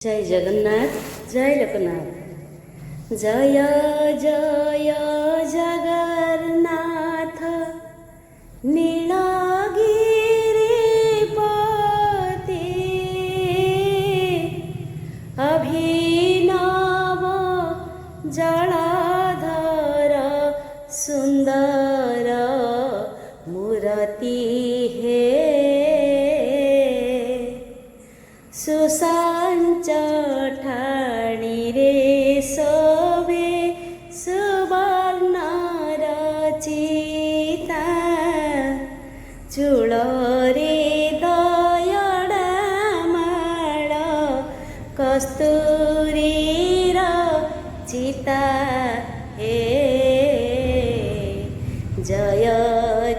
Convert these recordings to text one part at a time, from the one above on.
जय जगन्नाथ जय लोकनाथ। जय जय जगन्नाथ नीलगिरिपते अभिनव जलाधर सुंदर मूर्ति हे सुसंच ठाणी रे सोबे सुवर्ण रचिता चूल रे दयडामाळ कस्तूरी रचिता हे जय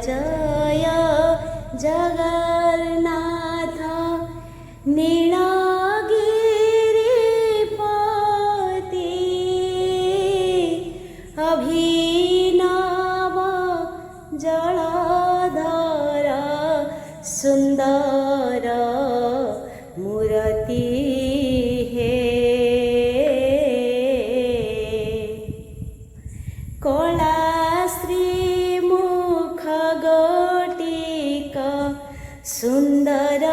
जय जगन्नाथ नीलगिरिपते अभिनव जलाधर सुंदर मूर्ति हे कला श्रीमुख गोटिक सुंदर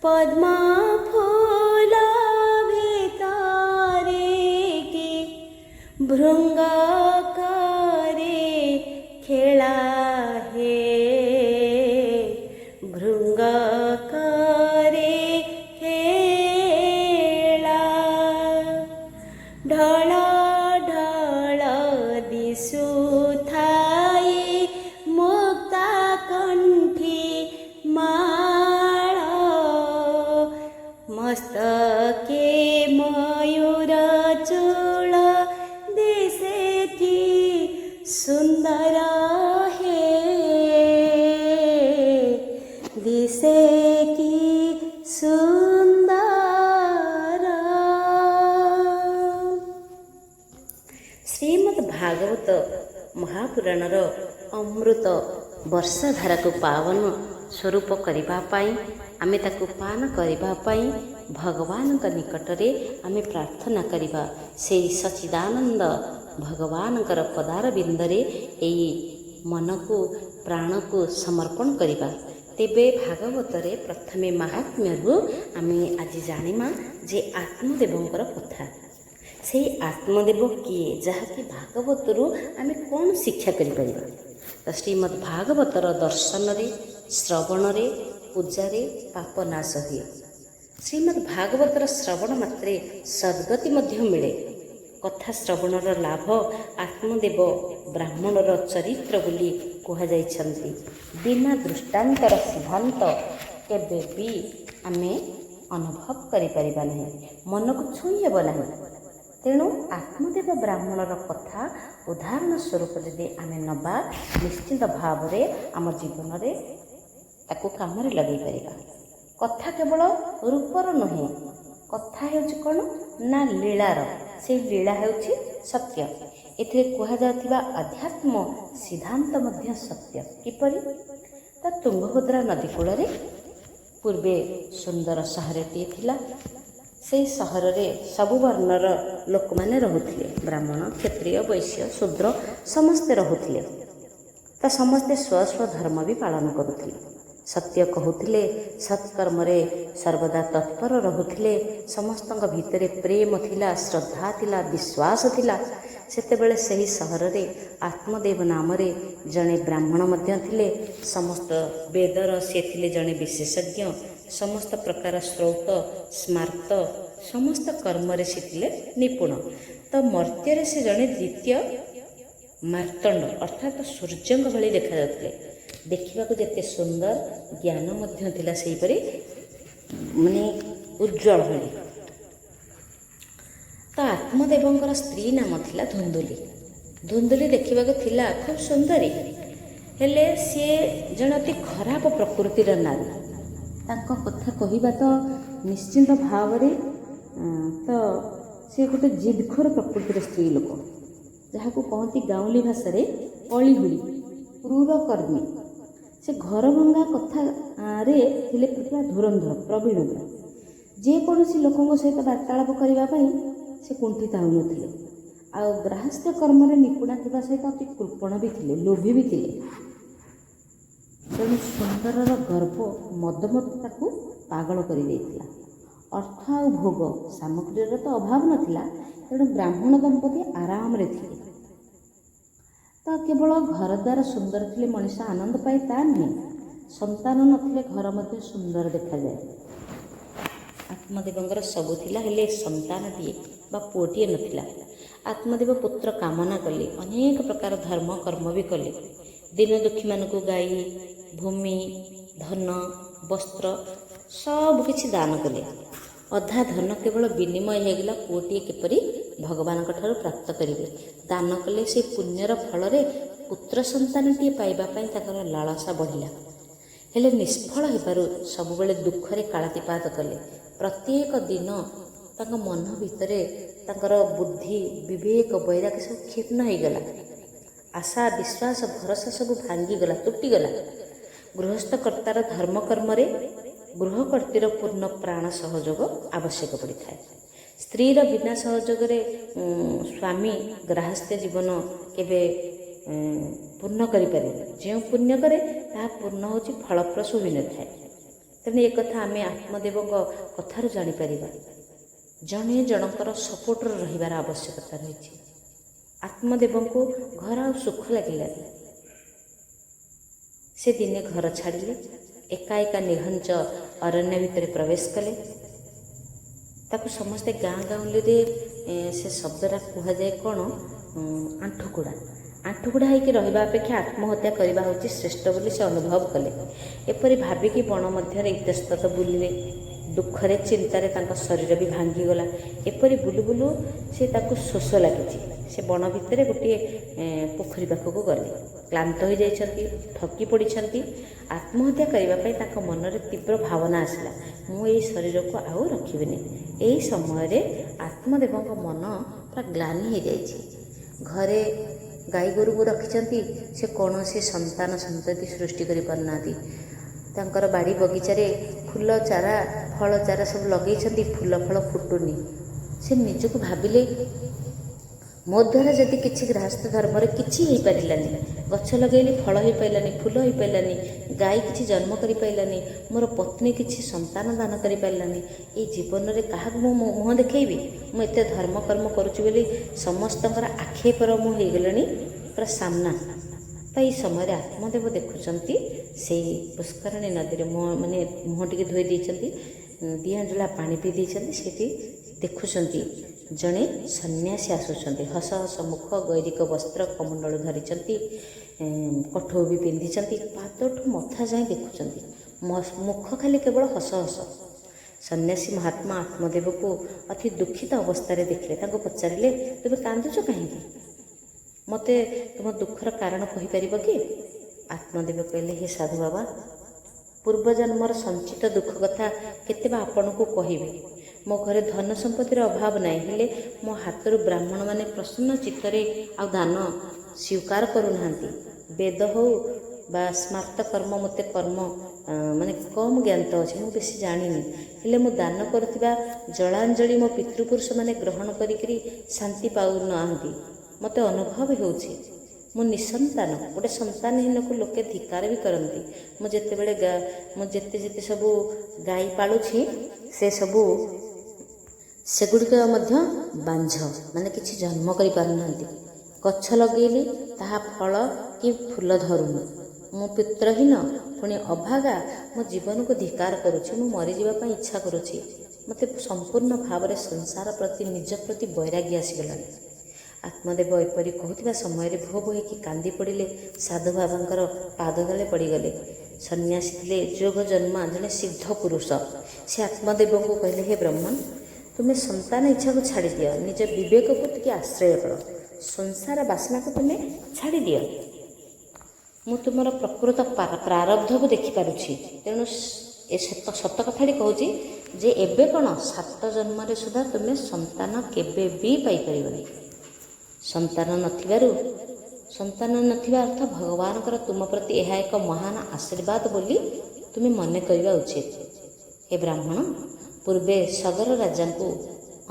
पद्म फूल भितरे कि भृंग करे खेला हे भृंग करे खेला ढळ ढळ दिसुथाई मुक्ता कंठी मस्तके मयूर चूल दिसे थी सुंदर हे दिसे की सुंदर। श्रीमद् भागवत महापुराणर अमृत वर्षाधारा को पावन स्वरूप करने आमे ताकू पान करने भगवान निकटरे आमे प्रार्थना करिबा से सच्चिदानंद भगवान पदार बिंदरे एई मन को प्राण को समर्पण करिबा। तेबे भागवतरे प्रथमे महात्म्यरू आमे आज जानिमा जे आत्मदेवंकर कथा से आत्मदेव किए जहाँकि भागवतरू आमे कौन शिक्षा करिपरिबा। तो श्रीमद् भागवतर दर्शन रे श्रवण रे पूजारे पाप नाश हुए। श्रीमद् भागवतर श्रवण मात्रे सद्गति मध्य मिले। कथा श्रवणर लाभ आत्मदेव ब्राह्मणर चरित्र बोली कहुजाइछन्ति। बिना दृष्टांतर सिद्धांत केबे भी आमे अनुभव करिपरिबा नहीं, मन को छुई हेब नहीं। तेणु आत्मदेव ब्राह्मणर कथा उदाहरण स्वरूप यदि आमे नबा निश्चित भाव रे आम जीवन रे ताकू काम लगे पारिबा। कथा केवल रूपर नुहे, कथा हेउछि कोन ना लीलार। से लीला हेउछि सत्य। एथिरे कुहा जाथिबा अध्यात्म सिद्धांत मध्य सत्य। किपरि त तुंगभद्रा नदी कूल रे पूर्वे सुंदर सहरटीए थिला। से सहर रे सबु वर्णर लोक माने रहुथिले। ब्राह्मण क्षत्रिय वैश्य शूद्र समस्ते रहुथिले। त समस्ते स्व स्व धर्म भी पालन करुथिले। सत्य कहूथिले, सत्कर्म रे सर्वदा तत्पर रहुथिले। समस्तଙ୍କ भितरे प्रेम थिला, श्रद्धा थिला, विश्वास थिला। सेतेबेले सही सहर रे आत्मदेव नाम रे जणे ब्राह्मण मध्य थिले। समस्त वेदर से थिले जणे विशेषज्ञ। समस्त प्रकार श्रौत स्मार्त समस्त कर्म रे से थिले निपुण। तो मर्त्य रे से जणे द्वितीय मार्तंड अर्थात सूर्यंग भली देखा जाउथिले। देखा जेते सुंदर ज्ञान मध्य थिला सेही परि माने उज्जवल भली। तो आत्मदेवंकर स्त्री नाम थिला धुंदुली। धुंदुली देखा थिला खूब सुंदरी, हेले सी जन अति खराब प्रकृतिर नारी। तांको कथा कहिबा तो निश्चिंत भाव रे तो सी गोटे जिदखोर प्रकृतिर स्त्री लोक जहाँ कहती गाँवली भाषा अलिहुड़ी क्रूर कर्मी ସେ ଘର ଭଙ୍ଗା କଥାରେ ଥିଲେ ପୁରା ଧୁରନ୍ଧର ପ୍ରବୀଣ ପୁରା। ଯେକୌଣସି ଲୋକଙ୍କ ସହିତ ବାର୍ତ୍ତାଳାପ କରିବା ପାଇଁ ସେ କୁଣ୍ଠିତ ହେଉନଥିଲେ। ଆଉ ଗ୍ରାହସ୍ୟ କର୍ମରେ ନିପୁଣା ଥିବା ସହିତ ଅତି କୃପଣ ବି ଥିଲେ, ଲୋଭୀ ବି ଥିଲେ। ତେଣୁ ସୁନ୍ଦରର ଗର୍ବ ମଦମତ ତାକୁ ପାଗଳ କରିଦେଇଥିଲା। ଅର୍ଥ ଆଉ ଭୋଗ ସାମଗ୍ରୀର ତ ଅଭାବ ନଥିଲା। ତେଣୁ ବ୍ରାହ୍ମଣ ଦମ୍ପତି ଆରାମରେ ଥିଲେ। ତ କେବଳ ଘରଦ୍ୱାର ସୁନ୍ଦର ଥିଲେ ମଣିଷ ଆନନ୍ଦ ପାଏ ତା ନୁହେଁ, ସନ୍ତାନ ନଥିଲେ ଘର ମଧ୍ୟ ସୁନ୍ଦର ଦେଖାଯାଏ। ଆତ୍ମଦେବଙ୍କର ସବୁ ଥିଲା, ହେଲେ ସନ୍ତାନଟିଏ ବା ପୁଅଟିଏ ନଥିଲା। ଆତ୍ମଦେବ ପୁତ୍ର କାମନା କଲେ, ଅନେକ ପ୍ରକାର ଧର୍ମ କର୍ମ ବି କଲେ। ଦୀନ ଦୁଃଖୀମାନଙ୍କୁ ଗାଈ, ଭୂମି, ଧନ, ବସ୍ତ୍ର ସବୁ କିଛି ଦାନ କଲେ। ଅଧା ଧନ କେବଳ ବିନିମୟ ହୋଇଗଲା ପୁଅଟିଏ କିପରି ଭଗବାନଙ୍କ ଠାରୁ ପ୍ରାପ୍ତ କରିବେ। ଦାନ କଲେ ସେ ପୁଣ୍ୟର ଫଳରେ ପୁତ୍ର ସନ୍ତାନଟିଏ ପାଇବା ପାଇଁ ତାଙ୍କର ଲାଳସା ବଢ଼ିଲା। ହେଲେ ନିଷ୍ଫଳ ହେବାରୁ ସବୁବେଳେ ଦୁଃଖରେ କାଳାତିପାତ କଲେ। ପ୍ରତ୍ୟେକ ଦିନ ତାଙ୍କ ମନ ଭିତରେ ତାଙ୍କର ବୁଦ୍ଧି, ବିବେକ, ବୈରାଗ୍ୟ ସବୁ କ୍ଷୀର୍ଣ୍ଣ ହୋଇଗଲା। ଆଶା, ବିଶ୍ୱାସ, ଭରସା ସବୁ ଭାଙ୍ଗିଗଲା, ତୁଟିଗଲା। ଗୃହସ୍ଥକର୍ତ୍ତାର ଧର୍ମକର୍ମରେ ଗୃହକର୍ତ୍ତୀର ପୂର୍ଣ୍ଣ ପ୍ରାଣ ସହଯୋଗ ଆବଶ୍ୟକ ପଡ଼ିଥାଏ। ସ୍ତ୍ରୀର ବିନା ସହଯୋଗରେ ସ୍ୱାମୀ ଗ୍ରାହସ୍ଥ୍ୟ ଜୀବନ କେବେ ପୂର୍ଣ୍ଣ କରିପାରେନି। ଯେଉଁ ପୁଣ୍ୟ କରେ ତାହା ପୂର୍ଣ୍ଣ ହେଉଛି ଫଳପ୍ରସୂ ହୋଇନଥାଏ। ତେଣୁ ଏ କଥା ଆମେ ଆତ୍ମଦେବଙ୍କ କଥାରୁ ଜାଣିପାରିବା। ଜଣେ ଜଣଙ୍କର ସପୋର୍ଟର ରହିବାର ଆବଶ୍ୟକତା ରହିଛି। ଆତ୍ମଦେବଙ୍କୁ ଘର ଆଉ ସୁଖ ଲାଗିଲାନି। ସେ ଦିନେ ଘର ଛାଡ଼ିଲେ, ଏକା ଏକା ନିଘଞ୍ଚ ଅରଣ୍ୟ ଭିତରେ ପ୍ରବେଶ କଲେ। ତାକୁ ସମସ୍ତେ ଗାଁ ଗାଉଁଲିରେ ସେ ଶବ୍ଦଟା କୁହାଯାଏ କ'ଣ, ଆଣ୍ଠୁକୁଡ଼ା। ଆଣ୍ଠୁକୁଡ଼ା ହୋଇକି ରହିବା ଅପେକ୍ଷା ଆତ୍ମହତ୍ୟା କରିବା ହେଉଛି ଶ୍ରେଷ୍ଠ ବୋଲି ସେ ଅନୁଭବ କଲେ। ଏପରି ଭାବିକି ବଣ ମଧ୍ୟରେ ଇତସ୍ତତ ବୁଲିଲେ। ଦୁଃଖରେ ଚିନ୍ତାରେ ତାଙ୍କ ଶରୀର ବି ଭାଙ୍ଗିଗଲା। ଏପରି ବୁଲୁ ବୁଲୁ ସେ ତାକୁ ଶୋଷ ଲାଗିଛି। ସେ ବଣ ଭିତରେ ଗୋଟିଏ ପୋଖରୀ ପାଖକୁ ଗଲେ। କ୍ଳାନ୍ତ ହୋଇଯାଇଛନ୍ତି, ଥକି ପଡ଼ିଛନ୍ତି। ଆତ୍ମହତ୍ୟା କରିବା ପାଇଁ ତାଙ୍କ ମନରେ ତୀବ୍ର ଭାବନା ଆସିଲା, ମୁଁ ଏହି ଶରୀରକୁ ଆଉ ରଖିବିନି। ଏହି ସମୟରେ ଆତ୍ମଦେବଙ୍କ ମନ ପୁରା ଗ୍ଲାନି ହୋଇଯାଇଛି। ଘରେ ଗାଈ ଗୋରୁକୁ ରଖିଛନ୍ତି, ସେ କୌଣସି ସନ୍ତାନ ସନ୍ତତି ସୃଷ୍ଟି କରିପାରୁନାହାନ୍ତି। ତାଙ୍କର ବାଡ଼ି ବଗିଚାରେ ଫୁଲ ଚାରା, ଫଳ ଚାରା ସବୁ ଲଗେଇଛନ୍ତି, ଫୁଲ ଫଳ ଫୁଟୁନି। ସେ ନିଜକୁ ଭାବିଲେ, ମୋ ଦ୍ୱାରା ଯଦି କିଛି ଗୃହସ୍ଥ ଧର୍ମରେ କିଛି ହେଇପାରିଲାନି, ଗଛ ଲଗେଇଲି ଫଳ ହେଇପାରିଲାନି, ଫୁଲ ହେଇପାରିଲାନି, ଗାଈ କିଛି ଜନ୍ମ କରିପାରିଲାନି, ମୋର ପତ୍ନୀ କିଛି ସନ୍ତାନ ଦାନ କରିପାରିଲାନି, ଏଇ ଜୀବନରେ କାହାକୁ ମୁଁ ମୁହଁ ଦେଖେଇବି? ମୁଁ ଏତେ ଧର୍ମକର୍ମ କରୁଛି ବୋଲି ସମସ୍ତଙ୍କର ଆକ୍ଷେପର ମୁଁ ହେଇଗଲିଣି ପୁରା ସାମ୍ନା। ତ ଏହି ସମୟରେ ଆତ୍ମଦେବ ଦେଖୁଛନ୍ତି ସେଇ ପୁଷ୍କରିଣୀ ନଦୀରେ ମୁହଁ ଟିକେ ଧୋଇ ଦେଇଛନ୍ତି, ଦିଆଞ୍ଜୁଳା ପାଣି ପିଇ ଦେଇଛନ୍ତି। ସେଠି ଦେଖୁଛନ୍ତି ଜଣେ ସନ୍ନ୍ୟାସୀ ଆସୁଛନ୍ତି। ହସ ହସ ମୁଖ, ଗୈରିକ ବସ୍ତ୍ର, କମଣ୍ଡଳ ଧରିଛନ୍ତି, କଠଉ ବି ପିନ୍ଧିଛନ୍ତି। ପାଦଠୁ ମଥା ଯାଏଁ ଦେଖୁଛନ୍ତି, ମୁଖ ଖାଲି କେବଳ ହସ ହସ। ସନ୍ନ୍ୟାସୀ ମହାତ୍ମା ଆତ୍ମଦେବକୁ ଅତି ଦୁଃଖିତ ଅବସ୍ଥାରେ ଦେଖିଲେ। ତାଙ୍କୁ ପଚାରିଲେ, ତୁମେ କାନ୍ଦୁଛ କାହିଁକି? ମୋତେ ତୁମ ଦୁଃଖର କାରଣ କହିପାରିବ କି? ଆତ୍ମଦେବ କହିଲେ, ହେ ସାଧୁ ବାବା, ପୂର୍ବଜନ୍ମର ସଞ୍ଚିତ ଦୁଃଖ କଥା କେତେ ବା ଆପଣଙ୍କୁ କହିବି। ମୋ ଘରେ ଧନ ସମ୍ପତ୍ତିର ଅଭାବ ନାହିଁ, ହେଲେ ମୋ ହାତରୁ ବ୍ରାହ୍ମଣମାନେ ପ୍ରସନ୍ନ ଚିତ୍ତରେ ଆଉ ଦାନ ସ୍ୱୀକାର କରୁନାହାନ୍ତି। ବେଦ ହେଉ ବା ସ୍ମାର୍ତ କର୍ମ, ମୋତେ କର୍ମ କମ୍ ଜ୍ଞାତ ଅଛି, ମୁଁ ବେଶୀ ଜାଣିନି। ହେଲେ ମୁଁ ଦାନ କରୁଥିବା ଜଳାଞ୍ଜଳି ମୋ ପିତୃପୁରୁଷମାନେ ଗ୍ରହଣ କରିକିରି ଶାନ୍ତି ପାଉନାହାନ୍ତି। ମୋତେ ଅନୁଭବ ହେଉଛି ମୁଁ ନିଃସନ୍ତାନ। ଗୋଟେ ସନ୍ତାନହୀନକୁ ଲୋକେ ଧିକାର ବି କରନ୍ତି। ମୁଁ ଯେତେ ସବୁ ଗାଈ ପାଳୁଛି, ସେଗୁଡ଼ିକ ମଧ୍ୟ ବାଞ୍ଝ, କିଛି ଜନ୍ମ କରିପାରୁନାହାନ୍ତି। ଗଛ ଲଗେଇଲି, ତାହା ଫଳ କି ଫୁଲ ଧରୁନି। ମୁଁ ପୁତ୍ରହୀନ, ପୁଣି ଅଭାଗା, ମୋ ଜୀବନକୁ ଧିକାର କରୁଛି। ମୁଁ ମରିଯିବା ପାଇଁ ଇଚ୍ଛା କରୁଛି। ମୋତେ ସମ୍ପୂର୍ଣ୍ଣ ଭାବରେ ସଂସାର ପ୍ରତି, ନିଜ ପ୍ରତି ବୈରାଗ୍ୟ ଆସିଗଲାଣି। ଆତ୍ମଦେବ ଏପରି କହୁଥିବା ସମୟରେ ଭୋ ଭୋ ହୋଇକି କାନ୍ଦି ପଡ଼ିଲେ। ସାଧୁ ବାବାଙ୍କର ପାଦ ତଳେ ପଡ଼ିଗଲେ। ସନ୍ନ୍ୟାସୀ ଥିଲେ ଯୋଗ ଜନ୍ମା ଜଣେ ସିଦ୍ଧ ପୁରୁଷ। ସେ ଆତ୍ମଦେବଙ୍କୁ କହିଲେ, ହେ ବ୍ରହ୍ମନ୍, ତୁମେ ସନ୍ତାନ ଇଚ୍ଛାକୁ ଛାଡ଼ିଦିଅ, ନିଜ ବିବେକକୁ ଟିକେ ଆଶ୍ରୟ କର, ସଂସାର ବାସନାକୁ ତୁମେ ଛାଡ଼ିଦିଅ। ମୁଁ ତୁମର ପ୍ରକୃତ ପ୍ରାରବ୍ଧକୁ ଦେଖିପାରୁଛି। ତେଣୁ ଏ ସତ କଥାଟି କହୁଛି ଯେ ଏବେ କ'ଣ, 7 ଜନ୍ମରେ ସୁଦ୍ଧା ତୁମେ ସନ୍ତାନ କେବେ ବି ପାଇପାରିବନି। ସନ୍ତାନ ନଥିବାରୁ ସନ୍ତାନ ନଥିବା ଅର୍ଥ ଭଗବାନଙ୍କର ତୁମ ପ୍ରତି ଏହା ଏକ ମହାନ ଆଶୀର୍ବାଦ ବୋଲି ତୁମେ ମନେ କରିବା ଉଚିତ। ହେ ବ୍ରାହ୍ମଣ, ପୂର୍ବେ ସଗର ରାଜାଙ୍କୁ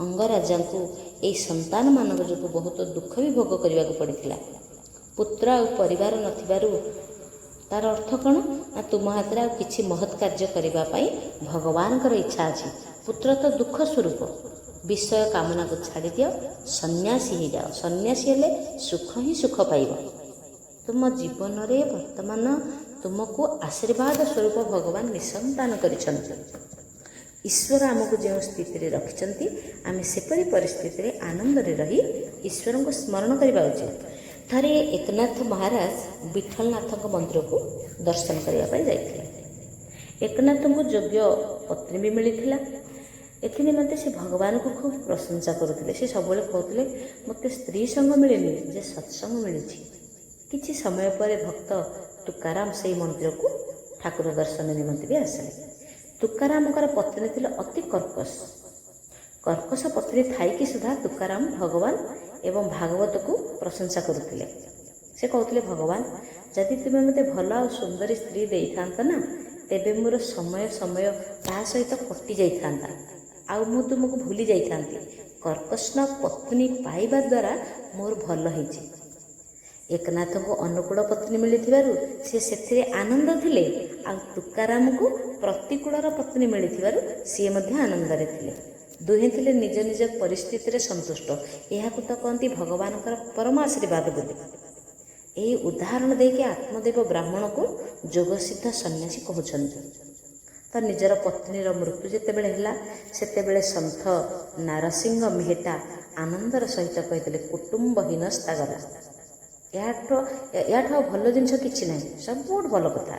ଅଙ୍ଗରାଜାଙ୍କୁ ଏହି ସନ୍ତାନମାନଙ୍କ ଯୋଗୁଁ ବହୁତ ଦୁଃଖ ବି ଭୋଗ କରିବାକୁ ପଡ଼ିଥିଲା। ପୁତ୍ର ଆଉ ପରିବାର ନଥିବାରୁ ତାର ଅର୍ଥ କ'ଣ ନା ତୁମ ହାତରେ ଆଉ କିଛି ମହତ୍ କାର୍ଯ୍ୟ କରିବା ପାଇଁ ଭଗବାନଙ୍କର ଇଚ୍ଛା ଅଛି। ପୁତ୍ର ତ ଦୁଃଖ ସ୍ୱରୂପ। ବିଷୟ କାମନାକୁ ଛାଡ଼ିଦିଅ, ସନ୍ନ୍ୟାସୀ ହେଇଯାଅ। ସନ୍ନ୍ୟାସୀ ହେଲେ ସୁଖ ହିଁ ସୁଖ ପାଇବ। ତୁମ ଜୀବନରେ ବର୍ତ୍ତମାନ ତୁମକୁ ଆଶୀର୍ବାଦ ସ୍ୱରୂପ ଭଗବାନ ନିଃସନ୍ତାନ କରିଛନ୍ତି। ଈଶ୍ୱର ଆମକୁ ଯେଉଁ ସ୍ଥିତିରେ ରଖିଛନ୍ତି ଆମେ ସେପରି ପରିସ୍ଥିତିରେ ଆନନ୍ଦରେ ରହି ଈଶ୍ୱରଙ୍କୁ ସ୍ମରଣ କରିବା ଉଚିତ। ଥରେ ଏକନାଥ ମହାରାଜ ବିଠଲନାଥଙ୍କ ମନ୍ଦିରକୁ ଦର୍ଶନ କରିବା ପାଇଁ ଯାଇଥିଲେ। ଏକନାଥଙ୍କୁ ଯୋଗ୍ୟ ପତ୍ନୀ ବି ମିଳିଥିଲା। ଏଥିନିମନ୍ତେ ସେ ଭଗବାନଙ୍କୁ ଖୁବ୍ ପ୍ରଶଂସା କରୁଥିଲେ। ସେ ସବୁବେଳେ କହୁଥିଲେ, ମୋତେ ସ୍ତ୍ରୀ ସଙ୍ଗ ମିଳିନି ଯେ ସତ୍ସଙ୍ଗ ମିଳିଛି। କିଛି ସମୟ ପରେ ଭକ୍ତ ତୁକାରାମ ସେହି ମନ୍ଦିରକୁ ଠାକୁର ଦର୍ଶନ ନିମନ୍ତେ ବି ଆସିଲେ। ତୁକାରାମଙ୍କର ପତ୍ନୀ ଥିଲେ ଅତି କର୍କଶ ପତ୍ନୀ ଥାଇକି ସୁଦ୍ଧା ତୁକାରାମ ଭଗବାନ ଏବଂ ଭାଗବତକୁ ପ୍ରଶଂସା କରୁଥିଲେ। ସେ କହୁଥିଲେ, ଭଗବାନ ଯଦି ତୁମେ ମୋତେ ଭଲ ଆଉ ସୁନ୍ଦରୀ ସ୍ତ୍ରୀ ଦେଇଥାନ୍ତ ନା, ତେବେ ମୋର ସମୟ ତା ସହିତ କଟି ଯାଇଥାନ୍ତା ଆଉ ମୁଁ ତୁମକୁ ଭୁଲି ଯାଇଥାନ୍ତି। କର୍କଶ ପତ୍ନୀ ପାଇବା ଦ୍ୱାରା ମୋର ଭଲ ହେଇଛି। ଏକନାଥଙ୍କୁ ଅନୁକୂଳ ପତ୍ନୀ ମିଳିଥିବାରୁ ସେ ସେଥିରେ ଆନନ୍ଦ ଥିଲେ, ଆଉ ତୁକାରାମଙ୍କୁ ପ୍ରତିକୂଳର ପତ୍ନୀ ମିଳିଥିବାରୁ ସିଏ ମଧ୍ୟ ଆନନ୍ଦରେ ଥିଲେ। ଦୁହେଁ ଥିଲେ ନିଜ ନିଜ ପରିସ୍ଥିତିରେ ସନ୍ତୁଷ୍ଟ। ଏହାକୁ ତ କହନ୍ତି ଭଗବାନଙ୍କର ପରମ ଆଶୀର୍ବାଦ ବୋଲି। ଏହି ଉଦାହରଣ ଦେଇକି ଆତ୍ମଦେବ ବ୍ରାହ୍ମଣକୁ ଯୋଗସିଦ୍ଧ ସନ୍ନ୍ୟାସୀ କହୁଛନ୍ତି। ତ ନିଜର ପତ୍ନୀର ମୃତ୍ୟୁ ଯେତେବେଳେ ହେଲା, ସେତେବେଳେ ସନ୍ଥ ନାରସିଂହ ମେହେଟା ଆନନ୍ଦର ସହିତ କହିଥିଲେ, କୁଟୁମ୍ବହୀନ ସ୍ଥାଗଲା। ଏହାଠୁ ଆଉ ଭଲ ଜିନିଷ କିଛି ନାହିଁ, ସବୁଠୁ ଭଲ କଥା।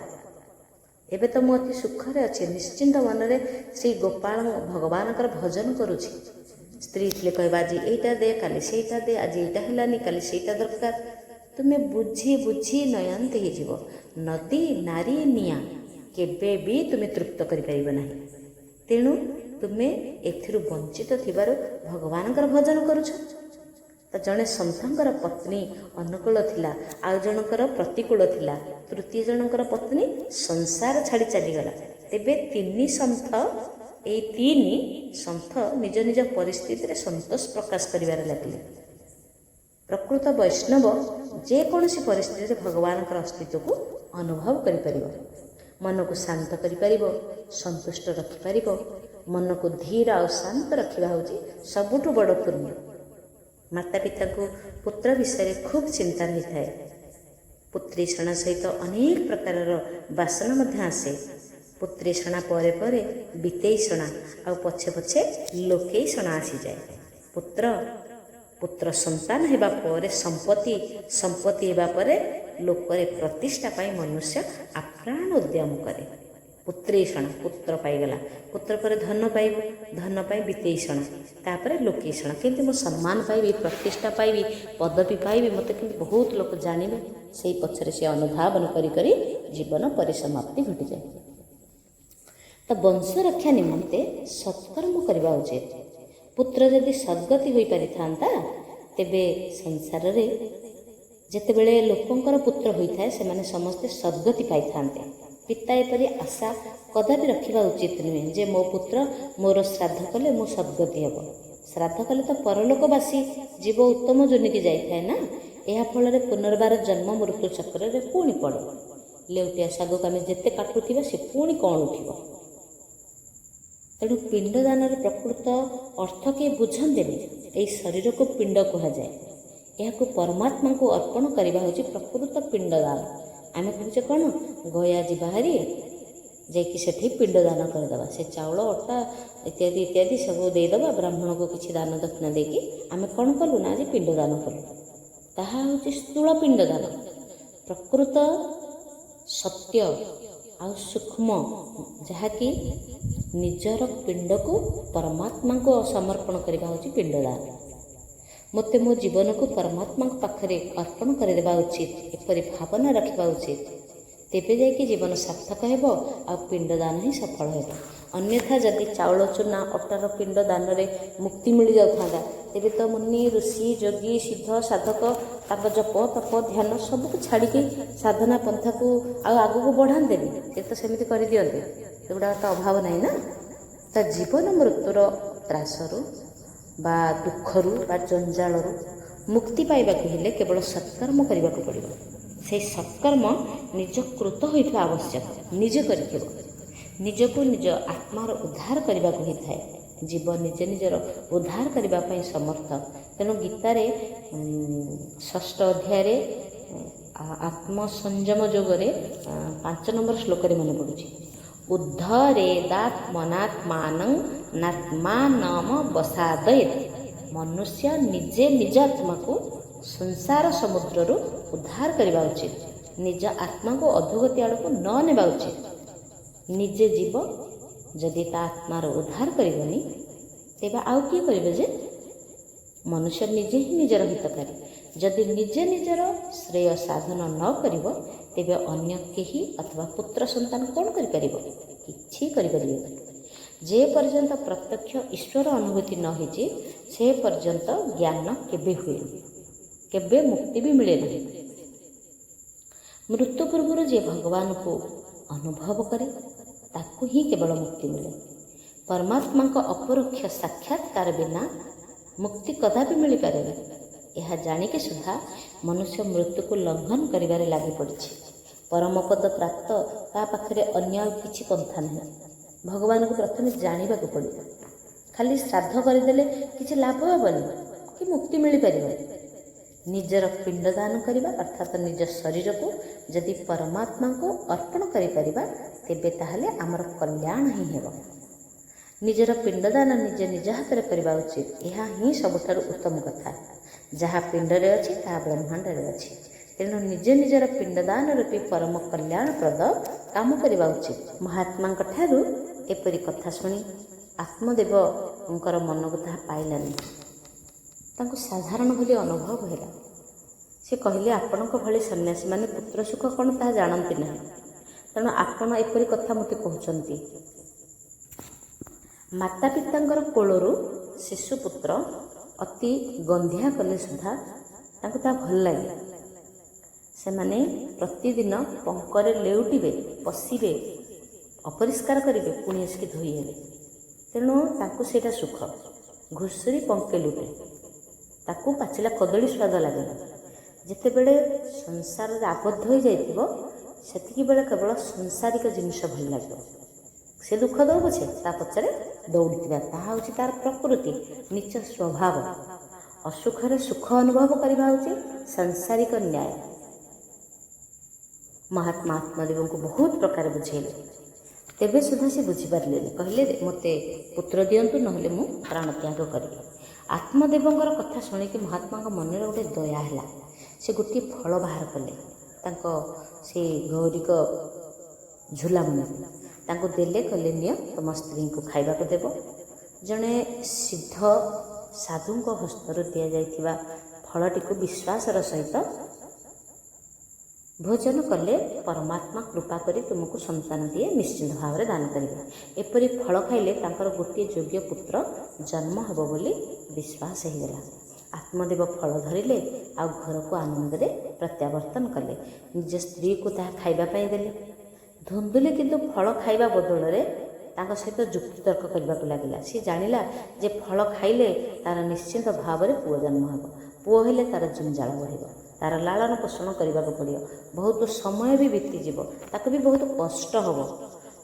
ଏବେ ତ ମୁଁ ଅତି ସୁଖରେ ଅଛି, ନିଶ୍ଚିନ୍ତ ମନରେ ଶ୍ରୀ ଗୋପାଳ ଭଗବାନଙ୍କର ଭଜନ କରୁଛି। ସ୍ତ୍ରୀ ଥିଲେ କହିବା, ଆଜି ଏଇଟା ଦେ, କାଲି ସେଇଟା ଦେ, ଆଜି ଏଇଟା ହେଲାନି, କାଲି ସେଇଟା ଦରକାର। ତୁମେ ବୁଝି ନୟାନ୍ତ ହେଇଯିବ। ନଦୀ ନାରୀ ନିଆଁ କେବେ ବି ତୁମେ ତୃପ୍ତ କରିପାରିବ ନାହିଁ। ତେଣୁ ତୁମେ ଏଥିରୁ ବଞ୍ଚିତ ଥିବାରୁ ଭଗବାନଙ୍କର ଭଜନ କରୁଛ। ତ ଜଣେ ସନ୍ଥଙ୍କର ପତ୍ନୀ ଅନୁକୂଳ ଥିଲା, ଆଉ ଜଣଙ୍କର ପ୍ରତିକୂଳ ଥିଲା, ତୃତୀୟ ଜଣଙ୍କର ପତ୍ନୀ ସଂସାର ଛାଡ଼ି ଚାଲିଗଲା। ତେବେ ତିନି ସନ୍ଥ ନିଜ ନିଜ ପରିସ୍ଥିତିରେ ସନ୍ତୋଷ ପ୍ରକାଶ କରିବାରେ ଲାଗିଲେ। ପ୍ରକୃତ ବୈଷ୍ଣବ ଯେକୌଣସି ପରିସ୍ଥିତିରେ ଭଗବାନଙ୍କର ଅସ୍ତିତ୍ୱକୁ ଅନୁଭବ କରିପାରିବ, ମନକୁ ଶାନ୍ତ କରିପାରିବ, ସନ୍ତୁଷ୍ଟ ରଖିପାରିବ। ମନକୁ ଧୀର ଆଉ ଶାନ୍ତ ରଖିବା ହେଉଛି ସବୁଠୁ ବଡ଼ ପୁଣ୍ୟ। ମାତା ପିତାଙ୍କୁ ପୁତ୍ର ବିଷୟରେ ଖୁବ୍ ଚିନ୍ତା ରହିଥାଏ। ପୁତ୍ରୀଷଣା ସହିତ ଅନେକ ପ୍ରକାରର ବାସନା ମଧ୍ୟ ଆସେ। ପୁତ୍ରୀଷଣା ପରେ ପରେ ବିତେଇଷଣା ଆଉ ପଛେ ପଛେ ଲୋକେଇଷଣା ଆସିଯାଏ। ପୁତ୍ର ସନ୍ତାନ ହେବା ପରେ ସମ୍ପତ୍ତି ହେବା ପରେ ଲୋକରେ ପ୍ରତିଷ୍ଠା ପାଇଁ ମନୁଷ୍ୟ ଆପ୍ରାଣ ଉଦ୍ୟମ କରେ। ପୁତ୍ରୀଷଣା, ପୁତ୍ର ପାଇଗଲା, ପୁତ୍ର ପରେ ଧନ ପାଇବ, ଧନ ପାଇଁ ବିତେଇଷଣା, ତାପରେ ଲୋକେଇଷଣା। କିନ୍ତୁ ମୁଁ ସମ୍ମାନ ପାଇବି, ପ୍ରତିଷ୍ଠା ପାଇବି, ପଦବୀ ପାଇବି, ମୋତେ କିନ୍ତୁ ବହୁତ ଲୋକ ଜାଣିବେ, ସେଇ ପଛରେ ସେ ଅନୁଧାବନ କରି ଜୀବନ ପରିସମାପ୍ତି ଘଟିଯାଏ। ତ ବଂଶ ରକ୍ଷା ନିମନ୍ତେ ସତ୍କର୍ମ କରିବା ଉଚିତ। ପୁତ୍ର ଯଦି ସଦ୍ଗତି ହୋଇପାରିଥାନ୍ତା, ତେବେ ସଂସାରରେ ଯେତେବେଳେ ଲୋକଙ୍କର ପୁତ୍ର ହୋଇଥାଏ ସେମାନେ ସମସ୍ତେ ସଦ୍ଗତି ପାଇଥାନ୍ତେ। ପିତା ଏପରି ଆଶା କଦାପି ରଖିବା ଉଚିତ ନୁହେଁ ଯେ ମୋ ପୁତ୍ର ମୋର ଶ୍ରାଦ୍ଧ କଲେ ମୁଁ ସଦ୍ଗତି ହେବ। ଶ୍ରାଦ୍ଧ କଲେ ତ ପରଲୋକବାସୀ ଜୀବ ଉତ୍ତମ ଯୋନିକି ଯାଇଥାଏ ନା। ଏହା ଫଳରେ ପୁନର୍ବାର ଜନ୍ମ ମୃତ୍ୟୁ ଚକ୍ରରେ ପୁଣି ପଡ଼େ। ଲେଉଟିଆ ଶାଗକୁ ଆମେ ଯେତେ କାଟୁଥିବା ସେ ପୁଣି କ'ଣ ଉଠିବ। ତେଣୁ ପିଣ୍ଡଦାନର ପ୍ରକୃତ ଅର୍ଥ କେହି ବୁଝନ୍ତିନି। ଏହି ଶରୀରକୁ ପିଣ୍ଡ କୁହାଯାଏ। ଏହାକୁ ପରମାତ୍ମାଙ୍କୁ ଅର୍ପଣ କରିବା ହେଉଛି ପ୍ରକୃତ ପିଣ୍ଡଦାନ। ଆମେ କହୁଛେ କ'ଣ, ଗୟା ଯିବା ହାରି ଯାଇକି ସେଠି ପିଣ୍ଡଦାନ କରିଦେବା, ସେ ଚାଉଳ ଅଟା ଇତ୍ୟାଦି ସବୁ ଦେଇଦେବା, ବ୍ରାହ୍ମଣକୁ କିଛି ଦାନ ଦକ୍ଷିଣା ଦେଇକି ଆମେ କ'ଣ କଲୁ ନା ଆଜି ପିଣ୍ଡଦାନ କଲୁ। ତାହା ହେଉଛି ସ୍ଥୂଳ ପିଣ୍ଡଦାନ। ପ୍ରକୃତ ସତ୍ୟ ଆଉ ସୂକ୍ଷ୍ମ, ଯାହାକି ନିଜର ପିଣ୍ଡକୁ ପରମାତ୍ମାଙ୍କୁ ସମର୍ପଣ କରିବା ହେଉଛି ପିଣ୍ଡଦାନ। ମୋତେ ମୋ ଜୀବନକୁ ପରମାତ୍ମାଙ୍କ ପାଖରେ ଅର୍ପଣ କରିଦେବା ଉଚିତ, ଏପରି ଭାବନା ରଖିବା ଉଚିତ। ତେବେ ଯାଇକି ଜୀବନ ସାର୍ଥକ ହେବ ଆଉ ପିଣ୍ଡଦାନ ହିଁ ସଫଳ ହେବ। ଅନ୍ୟଥା ଯଦି ଚାଉଳ ଚୂନା ଅଟାର ପିଣ୍ଡ ଦାନରେ ମୁକ୍ତି ମିଳିଯାଉଥାନ୍ତା ତେବେ ତ ମୁନି ଋଷି ଯୋଗୀ ସିଦ୍ଧ ସାଧକ ତାଙ୍କ ଜପ ତପ ଧ୍ୟାନ ସବୁକୁ ଛାଡ଼ିକି ସାଧନା ପନ୍ଥାକୁ ଆଉ ଆଗକୁ ବଢ଼ାନ୍ତେନି। ସେ ତ ସେମିତି କରିଦିଅନ୍ତେ, ସେଗୁଡ଼ାକ ତ ଅଭାବ ନାହିଁ ନା। ତା ଜୀବନ ମୃତ୍ୟୁର ତ୍ରାସରୁ ବା ଦୁଃଖରୁ ବା ଜଞ୍ଜାଳରୁ ମୁକ୍ତି ପାଇବାକୁ ହେଲେ କେବଳ ସତ୍କର୍ମ କରିବାକୁ ପଡ଼ିବ। ସେହି ସତ୍କର୍ମ ନିଜ କୃତ ହୋଇଥିବା ଆବଶ୍ୟକ, ନିଜେ କରିଥିବ। ନିଜକୁ ନିଜ ଆତ୍ମାର ଉଦ୍ଧାର କରିବାକୁ ହେଇଥାଏ। ଜୀବ ନିଜେ ନିଜର ଉଦ୍ଧାର କରିବା ପାଇଁ ସମର୍ଥ। ତେଣୁ ଗୀତାରେ 6ଠ ଅଧ୍ୟାୟରେ ଆତ୍ମସଂଯମ ଯୋଗରେ 5 ନମ୍ବର ଶ୍ଲୋକରେ ମନେ ପଡ଼ୁଛି, ଉଦ୍ଧରେଦାତ୍ମନାତ୍ମାନଂ ନାତ୍ମାନମ ବସାଦୟେତ୍। ମନୁଷ୍ୟ ନିଜେ ନିଜ ଆତ୍ମାକୁ ସଂସାର ସମୁଦ୍ରରୁ ଉଦ୍ଧାର କରିବା ଉଚିତ। ନିଜ ଆତ୍ମାକୁ ଅଧୋଗତି ଆଡ଼କୁ ନ ନେବା ଉଚିତ। ନିଜେ ଯିବ, ଯଦି ତା ଆତ୍ମାର ଉଦ୍ଧାର କରିବନି ତେବେ ଆଉ କିଏ କରିବେ ଯେ? ମନୁଷ୍ୟ ନିଜେ ହିଁ ନିଜର ହିତକାରୀ। ଯଦି ନିଜେ ନିଜର ଶ୍ରେୟ ସାଧନ ନ କରିବ ତେବେ ଅନ୍ୟ କେହି ଅଥବା ପୁତ୍ର ସନ୍ତାନ କ'ଣ କରିପାରିବ? କିଛି କରିପାରିବେନି। ଯେ ପର୍ଯ୍ୟନ୍ତ ପ୍ରତ୍ୟକ୍ଷ ଈଶ୍ୱର ଅନୁଭୂତି ନ ହେଇଛି ସେ ପର୍ଯ୍ୟନ୍ତ ଜ୍ଞାନ କେବେ ହୁଏନି, କେବେ ମୁକ୍ତି ବି ମିଳେ ନାହିଁ। ମୃତ୍ୟୁ ପୂର୍ବରୁ ଯିଏ ଭଗବାନଙ୍କୁ ଅନୁଭବ କରେ ତାକୁ ହିଁ କେବଳ ମୁକ୍ତି ମିଳେ। ପରମାତ୍ମାଙ୍କ ଅପରୋକ୍ଷ ସାକ୍ଷାତକାର ବିନା ମୁକ୍ତି କଦାପି ମିଳିପାରେନି। ଏହା ଜାଣିକି ସୁଦ୍ଧା ମନୁଷ୍ୟ ମୃତ୍ୟୁକୁ ଲଙ୍ଘନ କରିବାରେ ଲାଗି ପଡ଼ିଛି। ପରମପଦ ପ୍ରାପ୍ତ ତା ପାଖରେ ଅନ୍ୟ ଆଉ କିଛି ପନ୍ଥା ନାହିଁ। ଭଗବାନଙ୍କୁ ପ୍ରଥମେ ଜାଣିବାକୁ ପଡ଼ିବ। ଖାଲି ଶ୍ରାଦ୍ଧ କରିଦେଲେ କିଛି ଲାଭ ହେବନି କି ମୁକ୍ତି ମିଳିପାରିବନି। ନିଜର ପିଣ୍ଡଦାନ କରିବା ଅର୍ଥାତ୍ ନିଜ ଶରୀରକୁ ଯଦି ପରମାତ୍ମାଙ୍କୁ ଅର୍ପଣ କରିପାରିବା ତେବେ ତାହେଲେ ଆମର କଲ୍ୟାଣ ହିଁ ହେବ। ନିଜର ପିଣ୍ଡଦାନ ନିଜେ ନିଜ ହାତରେ କରିବା ଉଚିତ। ଏହା ହିଁ ସବୁଠାରୁ ଉତ୍ତମ କଥା। ଯାହା ପିଣ୍ଡରେ ଅଛି ତାହା ବ୍ରହ୍ମାଣ୍ଡରେ ଅଛି। ତେଣୁ ନିଜେ ନିଜର ପିଣ୍ଡଦାନ ରୂପୀ ପରମ କଲ୍ୟାଣପ୍ରଦ କାମ କରିବା ଉଚିତ। ମହାତ୍ମାଙ୍କ ଠାରୁ ଏପରି କଥା ଶୁଣି ଆତ୍ମଦେବଙ୍କର ମନକୁ ତାହା ପାଇଲାନି। ତାଙ୍କୁ ସାଧାରଣ ବୋଲି ଅନୁଭବ ହେଲା। ସେ କହିଲେ, ଆପଣଙ୍କ ଭଳି ସନ୍ନ୍ୟାସୀମାନେ ପୁତ୍ର ସୁଖ କ'ଣ ତାହା ଜାଣନ୍ତି ନାହିଁ। ତେଣୁ ଆପଣ ଏପରି କଥା ମୋତେ କହୁଛନ୍ତି। ମାତା ପିତାଙ୍କର କୋଳରୁ ଶିଶୁପୁତ୍ର ଅତି ଗନ୍ଧିଆ କଲେ ସୁଦ୍ଧା ତାଙ୍କୁ ତାହା ଭଲ ଲାଗେ। ସେମାନେ ପ୍ରତିଦିନ ପଙ୍କରେ ଲେଉଟିବେ, ପଶିବେ, ଅପରିଷ୍କାର କରିବେ, ପୁଣି ଆସିକି ଧୋଇ ହେବେ। ତେଣୁ ତାଙ୍କୁ ସେଇଟା ସୁଖ। ଘୁଷୁରୀ ପଙ୍କେ ଲୁଟେ, ତାକୁ ପାଚିଲା କଦଳୀ ସ୍ୱାଦ ଲାଗେ। ଯେତେବେଳେ ସଂସାରରେ ଆବଦ୍ଧ ହୋଇଯାଇଥିବ ସେତିକି ବେଳେ କେବଳ ସଂସାରିକ ଜିନିଷ ଭଲ ଲାଗିବ। ସେ ଦୁଃଖ ଦେଉ ପଛେ ତା ପଛରେ ଦୌଡ଼ିଥିବା, ତାହା ହେଉଛି ତାର ପ୍ରକୃତି, ନିଜ ସ୍ୱଭାବ। ଅସୁଖରେ ସୁଖ ଅନୁଭବ କରିବା ହେଉଛି ସାଂସାରିକ ନ୍ୟାୟ। ମହାତ୍ମା ଆତ୍ମଦେବଙ୍କୁ ବହୁତ ପ୍ରକାର ବୁଝେଇଲେ, ତେବେ ସୁଦ୍ଧା ସେ ବୁଝିପାରିଲେନି। କହିଲେ, ମୋତେ ପୁତ୍ର ଦିଅନ୍ତୁ, ନହେଲେ ମୁଁ ପ୍ରାଣତ୍ୟାଗ କରିବି। ଆତ୍ମଦେବଙ୍କର କଥା ଶୁଣିକି ମହାତ୍ମାଙ୍କ ମନରେ ଗୋଟେ ଦୟା ହେଲା। ସେ ଗୋଟିଏ ଫଳ ବାହାର କଲେ, ତାଙ୍କ ସେ ଗୌରିକ ଝୁଲାମୁଣି ତାଙ୍କୁ ଦେଲେ। କହିଲେ, ନିଅ, ତମ ସ୍ତ୍ରୀଙ୍କୁ ଖାଇବାକୁ ଦେବ। ଜଣେ ସିଦ୍ଧ ସାଧୁଙ୍କ ହସ୍ତରୁ ଦିଆଯାଇଥିବା ଫଳଟିକୁ ବିଶ୍ୱାସର ସହିତ ଭୋଜନ କଲେ ପରମାତ୍ମା କୃପା କରି ତୁମକୁ ସନ୍ତାନଟିଏ ନିଶ୍ଚିତ ଭାବରେ ଦାନ କରିବେ। ଏପରି ଫଳ ଖାଇଲେ ତାଙ୍କର ଗୋଟିଏ ଯୋଗ୍ୟ ପୁତ୍ର ଜନ୍ମ ହେବ ବୋଲି ବିଶ୍ୱାସ ହେଇଗଲା। ଆତ୍ମଦେବ ଫଳ ଧରିଲେ ଆଉ ଘରକୁ ଆନନ୍ଦରେ ପ୍ରତ୍ୟାବର୍ତ୍ତନ କଲେ। ନିଜ ସ୍ତ୍ରୀକୁ ତାହା ଖାଇବା ପାଇଁ ଦେଲେ। ଧୁନ୍ଦୁଲି କିନ୍ତୁ ଫଳ ଖାଇବା ବଦଳରେ ତାଙ୍କ ସହିତ ଯୁକ୍ତିତର୍କ କରିବାକୁ ଲାଗିଲା। ସେ ଜାଣିଲା ଯେ ଫଳ ଖାଇଲେ ତାର ନିଶ୍ଚିନ୍ତ ଭାବରେ ପୁଅ ଜନ୍ମ ହେବ। ପୁଅ ହେଲେ ତାର ଜଞ୍ଜାଳ ବଢ଼ିବ, ତାର ଲାଳନ ପୋଷଣ କରିବାକୁ ପଡ଼ିବ, ବହୁତ ସମୟ ବି ବିତିଯିବ, ତାକୁ ବି ବହୁତ କଷ୍ଟ ହେବ।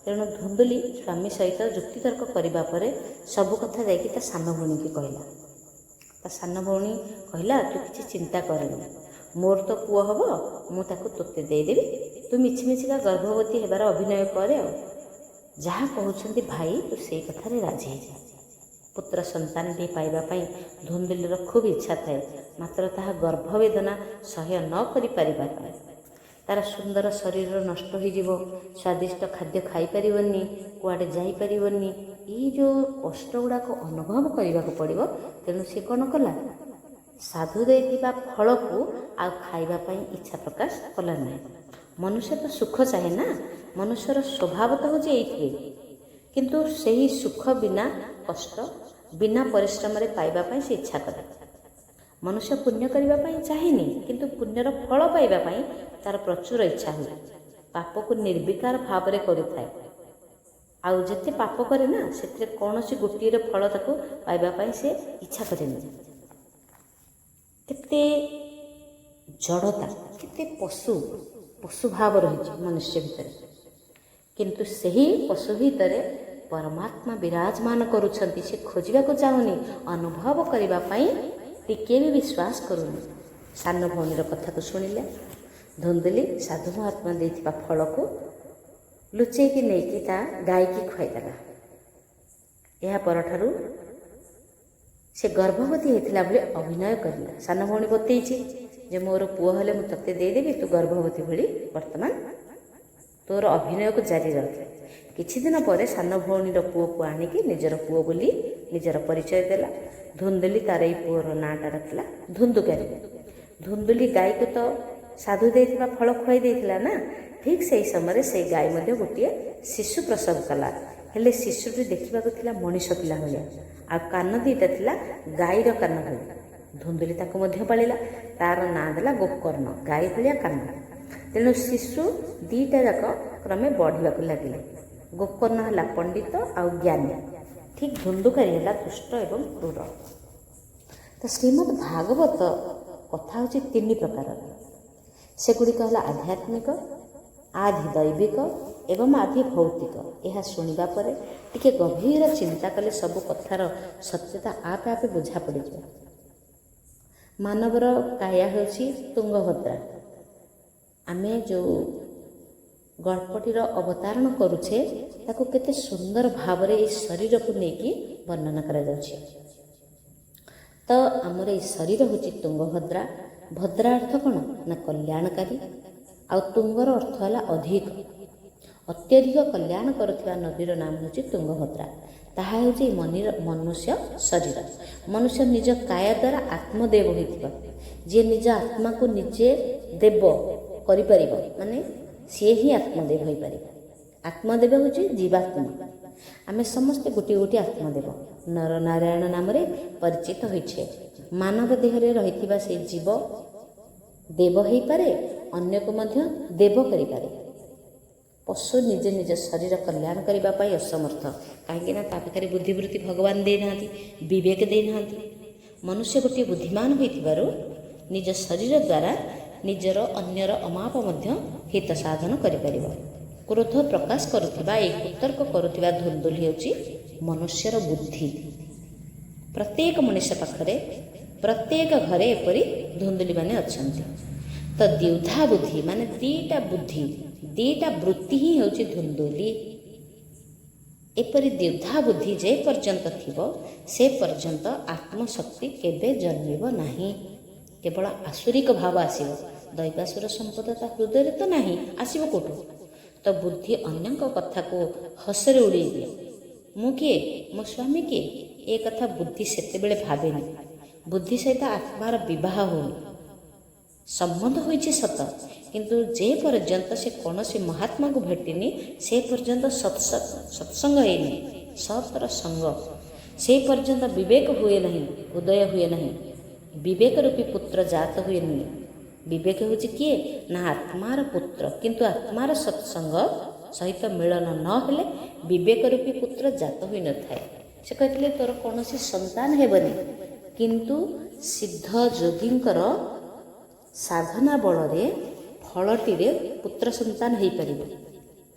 ତେଣୁ ଧୁନ୍ଦୁଲି ସ୍ୱାମୀ ସହିତ ଯୁକ୍ତିତର୍କ କରିବା ପରେ ସବୁ କଥା ଯାଇକି ତା ସାନ ଭଉଣୀକି କହିଲା। ତା ସାନ ଭଉଣୀ କହିଲା, ତୁ କିଛି ଚିନ୍ତା କରେନି, ମୋର ତ ପୁଅ ହେବ, ମୁଁ ତାକୁ ତୋତେ ଦେଇଦେବି, ତୁ ମିଛିମିଛିକା ଗର୍ଭବତୀ ହେବାର ଅଭିନୟ କରେ। ଆଉ ଯାହା କହୁଛନ୍ତି ଭାଇ, ତୁ ସେଇ କଥାରେ ରାଜି ହେଇଯା। ପୁତ୍ର ସନ୍ତାନଟିଏ ପାଇବା ପାଇଁ ଧୁନ୍ଦୁଲିର ଖୁବ୍ ଇଚ୍ଛା ଥାଏ, ମାତ୍ର ତାହା ଗର୍ଭବେଦନା ସହ୍ୟ ନ କରିପାରିବା ପାଇଁ ତାର ସୁନ୍ଦର ଶରୀର ନଷ୍ଟ ହୋଇଯିବ, ସ୍ୱାଦିଷ୍ଟ ଖାଦ୍ୟ ଖାଇପାରିବନି, କୁଆଡ଼େ ଯାଇପାରିବନି, ଏଇ ଯେଉଁ କଷ୍ଟ ଗୁଡ଼ାକ ଅନୁଭବ କରିବାକୁ ପଡ଼ିବ। ତେଣୁ ସେ କ'ଣ କଲା, ସାଧୁ ଦେଇଥିବା ଫଳକୁ ଆଉ ଖାଇବା ପାଇଁ ଇଚ୍ଛା ପ୍ରକାଶ କଲା ନାହିଁ। ମନୁଷ୍ୟ ତ ସୁଖ ଚାହେଁ ନା, ମନୁଷ୍ୟର ସ୍ୱଭାବ ତ ହେଉଛି ଏଇଥିରେ। କିନ୍ତୁ ସେହି ସୁଖ ବିନା କଷ୍ଟ, ବିନା ପରିଶ୍ରମରେ ପାଇବା ପାଇଁ ସେ ଇଚ୍ଛା କରେ। ମନୁଷ୍ୟ ପୁଣ୍ୟ କରିବା ପାଇଁ ଚାହେଁନି, କିନ୍ତୁ ପୁଣ୍ୟର ଫଳ ପାଇବା ପାଇଁ ତାର ପ୍ରଚୁର ଇଚ୍ଛା ହୁଏ। ପାପକୁ ନିର୍ବିକାର ଭାବରେ କରୁଥାଏ। ଆଉ ଯେତେ ପାପ କରେ ନା, ସେଥିରେ କୌଣସି ଗୋଟିଏର ଫଳ ତାକୁ ପାଇବା ପାଇଁ ସେ ଇଚ୍ଛା କରେନି। କେତେ ଜଡ଼ତା, କେତେ ପଶୁ ଭାବ ରହିଛି ମନୁଷ୍ୟ ଭିତରେ। କିନ୍ତୁ ସେହି ପଶୁ ଭିତରେ ପରମାତ୍ମା ବିରାଜମାନ କରୁଛନ୍ତି। ସେ ଖୋଜିବାକୁ ଚାହୁଁନି, ଅନୁଭବ କରିବା ପାଇଁ ଟିକିଏ ବି ବିଶ୍ୱାସ କରୁନି। ସାନ ଭଉଣୀର କଥାକୁ ଶୁଣିଲେ ଧୁନ୍ଦୁଲି ସାଧୁ ମହାତ୍ମା ଦେଇଥିବା ଫଳକୁ ଲୁଚେଇକି ନେଇକି ତା ଗାଈକି ଖୁଆଇଦେଲା। ଏହା ପରଠାରୁ ସେ ଗର୍ଭବତୀ ହେଇଥିଲା ବୋଲି ଅଭିନୟ କରିଲା। ସାନ ଭଉଣୀ ବତେଇଛି ଯେ ମୋର ପୁଅ ହେଲେ ମୁଁ ତୋତେ ଦେଇଦେବି, ତୁ ଗର୍ଭବତୀ ଭଳି ବର୍ତ୍ତମାନ ତୋର ଅଭିନୟକୁ ଜାରି ରଖେ। କିଛି ଦିନ ପରେ ସାନ ଭଉଣୀର ପୁଅକୁ ଆଣିକି ନିଜର ପୁଅ ବୋଲି ନିଜର ପରିଚୟ ଦେଲା। ଧୁନ୍ଦୁଲି ତାର ଏଇ ପୁଅର ନାଁଟା ରଖିଲା ଧୁନ୍ଦୁକାରୀ। ଧୁନ୍ଦୁଲି ଗାଈକୁ ତ ସାଧୁ ଦେଇଥିବା ଫଳ ଖୁଆଇ ଦେଇଥିଲା ନା, ଠିକ୍ ସେହି ସମୟରେ ସେଇ ଗାଈ ମଧ୍ୟ ଗୋଟିଏ ଶିଶୁ ପ୍ରସବ କଲା। ହେଲେ ଶିଶୁଟି ଦେଖିବାକୁ ଥିଲା ମଣିଷ ପିଲା ଭଳିଆ, ଆଉ କାନ ଦୁଇଟା ଥିଲା ଗାଈର କାନ ଭଳି। ଧୁନ୍ଦୁଲି ତାକୁ ମଧ୍ୟ ପାଳିଲା। ତାର ନାଁ ଦେଲା ଗୋକର୍ଣ୍ଣ, ଗାଈ ଭଳିଆ କାନ। ତେଣୁ ଶିଶୁ ଦୁଇଟା ଯାକ କ୍ରମେ ବଢ଼ିବାକୁ ଲାଗିଲେ। ଗୋକର୍ଣ୍ଣ ହେଲା ପଣ୍ଡିତ ଆଉ ଜ୍ଞାନୀ, ଠିକ୍ ଧୁନ୍ଦୁକାରୀ ହେଲା ଦୁଷ୍ଟ ଏବଂ କ୍ରୂର। ତ ଶ୍ରୀମଦ୍ ଭାଗବତ କଥା ହେଉଛି ତିନି ପ୍ରକାରର। ସେଗୁଡ଼ିକ ହେଲା ଆଧ୍ୟାତ୍ମିକ, ଆଧି ଦୈବିକ ଏବଂ ଆଧି ଭୌତିକ। ଏହା ଶୁଣିବା ପରେ ଟିକେ ଗଭୀର ଚିନ୍ତା କଲେ ସବୁ କଥାର ସତ୍ୟତା ଆପେ ଆପେ ବୁଝା ପଡ଼ିଯିବ। ମାନବର କାୟା ହେଉଛି ତୁଙ୍ଗଭଦ୍ରା। ଆମେ ଯେଉଁ ଗଳ୍ପଟିର ଅବତାରଣ କରୁଛେ ତାକୁ କେତେ ସୁନ୍ଦର ଭାବରେ ଏହି ଶରୀରକୁ ନେଇକି ବର୍ଣ୍ଣନା କରାଯାଉଛି। ତ ଆମର ଏହି ଶରୀର ହେଉଛି ତୁଙ୍ଗଭଦ୍ରା। ଭଦ୍ରା ଅର୍ଥ କ'ଣ ନା କଲ୍ୟାଣକାରୀ, ଆଉ ତୁଙ୍ଗର ଅର୍ଥ ହେଲା ଅଧିକ। ଅତ୍ୟଧିକ କଲ୍ୟାଣ କରୁଥିବା ନଦୀର ନାମ ହେଉଛି ତୁଙ୍ଗଭଦ୍ରା। ତାହା ହେଉଛି ମନୁଷ୍ୟ ଶରୀର। ମନୁଷ୍ୟ ନିଜ କାୟା ଦ୍ୱାରା ଆତ୍ମଦେବ ହୋଇଥିବ। ଯିଏ ନିଜ ଆତ୍ମାକୁ ନିଜେ ଦେବ କରିପାରିବ, ମାନେ ସିଏ ହିଁ ଆତ୍ମଦେବ ହୋଇପାରିବ। ଆତ୍ମଦେବ ହେଉଛି ଜୀବାତ୍ମା। ଆମେ ସମସ୍ତେ ଗୋଟିଏ ଗୋଟିଏ ଆତ୍ମଦେବ ନରନାରାୟଣ ନାମରେ ପରିଚିତ ହୋଇଛେ। ମାନବ ଦେହରେ ରହିଥିବା ସେହି ଜୀବ ଦେବ ହୋଇପାରେ, ଅନ୍ୟକୁ ମଧ୍ୟ ଦେବ କରିପାରେ। ପଶୁ ନିଜେ ନିଜ ଶରୀର କଲ୍ୟାଣ କରିବା ପାଇଁ ଅସମର୍ଥ, କାହିଁକିନା ତା ପାଖରେ ବୁଦ୍ଧିବୃତ୍ତି ଭଗବାନ ଦେଇନାହାନ୍ତି, ବିବେକ ଦେଇନାହାନ୍ତି। ମନୁଷ୍ୟ ଗୋଟିଏ ବୁଦ୍ଧିମାନ ହୋଇଥିବାରୁ ନିଜ ଶରୀର ଦ୍ୱାରା ନିଜର ଅନ୍ୟର ଅମାପ ମଧ୍ୟ ହିତ ସାଧନ କରିପାରିବ। କ୍ରୋଧ ପ୍ରକାଶ କରୁଥିବା, ଏହି କୁତର୍କ କରୁଥିବା ଧୁନ୍ଦୁଲି ହେଉଛି ମନୁଷ୍ୟର ବୁଦ୍ଧି। ପ୍ରତ୍ୟେକ ମଣିଷ ପାଖରେ, ପ୍ରତ୍ୟେକ ଘରେ ଏପରି ଧୁନ୍ଦୁଲିମାନେ ଅଛନ୍ତି। ତ ଦ୍ୱିଧା ବୁଦ୍ଧି ମାନେ ଦୁଇଟା ବୁଦ୍ଧି, ଦୁଇଟା ବୃତ୍ତି ହିଁ ହେଉଛି ଧୁନ୍ଦୁଲି। ଏପରି ଦ୍ୱିଧା ବୁଦ୍ଧି ଯେ ପର୍ଯ୍ୟନ୍ତ ଥିବ ସେ ପର୍ଯ୍ୟନ୍ତ ଆତ୍ମଶକ୍ତି କେବେ ଜନ୍ମିବ ନାହିଁ। କେବଳ ଆସୁରିକ ଭାବ ଆସିବ। ଦୈବାସୁର ସମ୍ପଦ ତା ହୃଦୟରେ ତ ନାହିଁ, ଆସିବ କେଉଁଠୁ? ତ ବୁଦ୍ଧି ଅନ୍ୟଙ୍କ କଥାକୁ ହସରେ ଉଡ଼େଇ ଦିଏ। ମୁଁ କିଏ, ମୋ ସ୍ୱାମୀ କିଏ, ଏ କଥା ବୁଦ୍ଧି ସେତେବେଳେ ଭାବେନି। ବୁଦ୍ଧି ସହିତ ଆତ୍ମାର ବିବାହ ହେଉନି। ସମ୍ବନ୍ଧ ହୋଇଛି ସତ, କିନ୍ତୁ ଯେ ପର୍ଯ୍ୟନ୍ତ ସେ କୌଣସି ମହାତ୍ମାକୁ ଭେଟିନି ସେ ପର୍ଯ୍ୟନ୍ତ ସତ୍ସଙ୍ଗ ହେଇନି। ସତର ସଙ୍ଗ ସେ ପର୍ଯ୍ୟନ୍ତ ବିବେକ ହୁଏ ନାହିଁ, ଉଦୟ ହୁଏ ନାହିଁ। ବିବେକ ରୂପୀ ପୁତ୍ର ଜାତ ହୁଏନି। ବିବେକ ହେଉଛି କିଏ ନା ଆତ୍ମାର ପୁତ୍ର, କିନ୍ତୁ ଆତ୍ମାର ସତ୍ସଙ୍ଗ ସହିତ ମିଳନ ନ ହେଲେ ବିବେକ ରୂପୀ ପୁତ୍ର ଜାତ ହୋଇନଥାଏ। ସେ କହିଥିଲେ ତୋର କୌଣସି ସନ୍ତାନ ହେବନି, କିନ୍ତୁ ସିଦ୍ଧ ଯୋଗୀଙ୍କର ସାଧନା ବଳରେ ଫଳଟିରେ ପୁତ୍ର ସନ୍ତାନ ହେଇପାରିବ।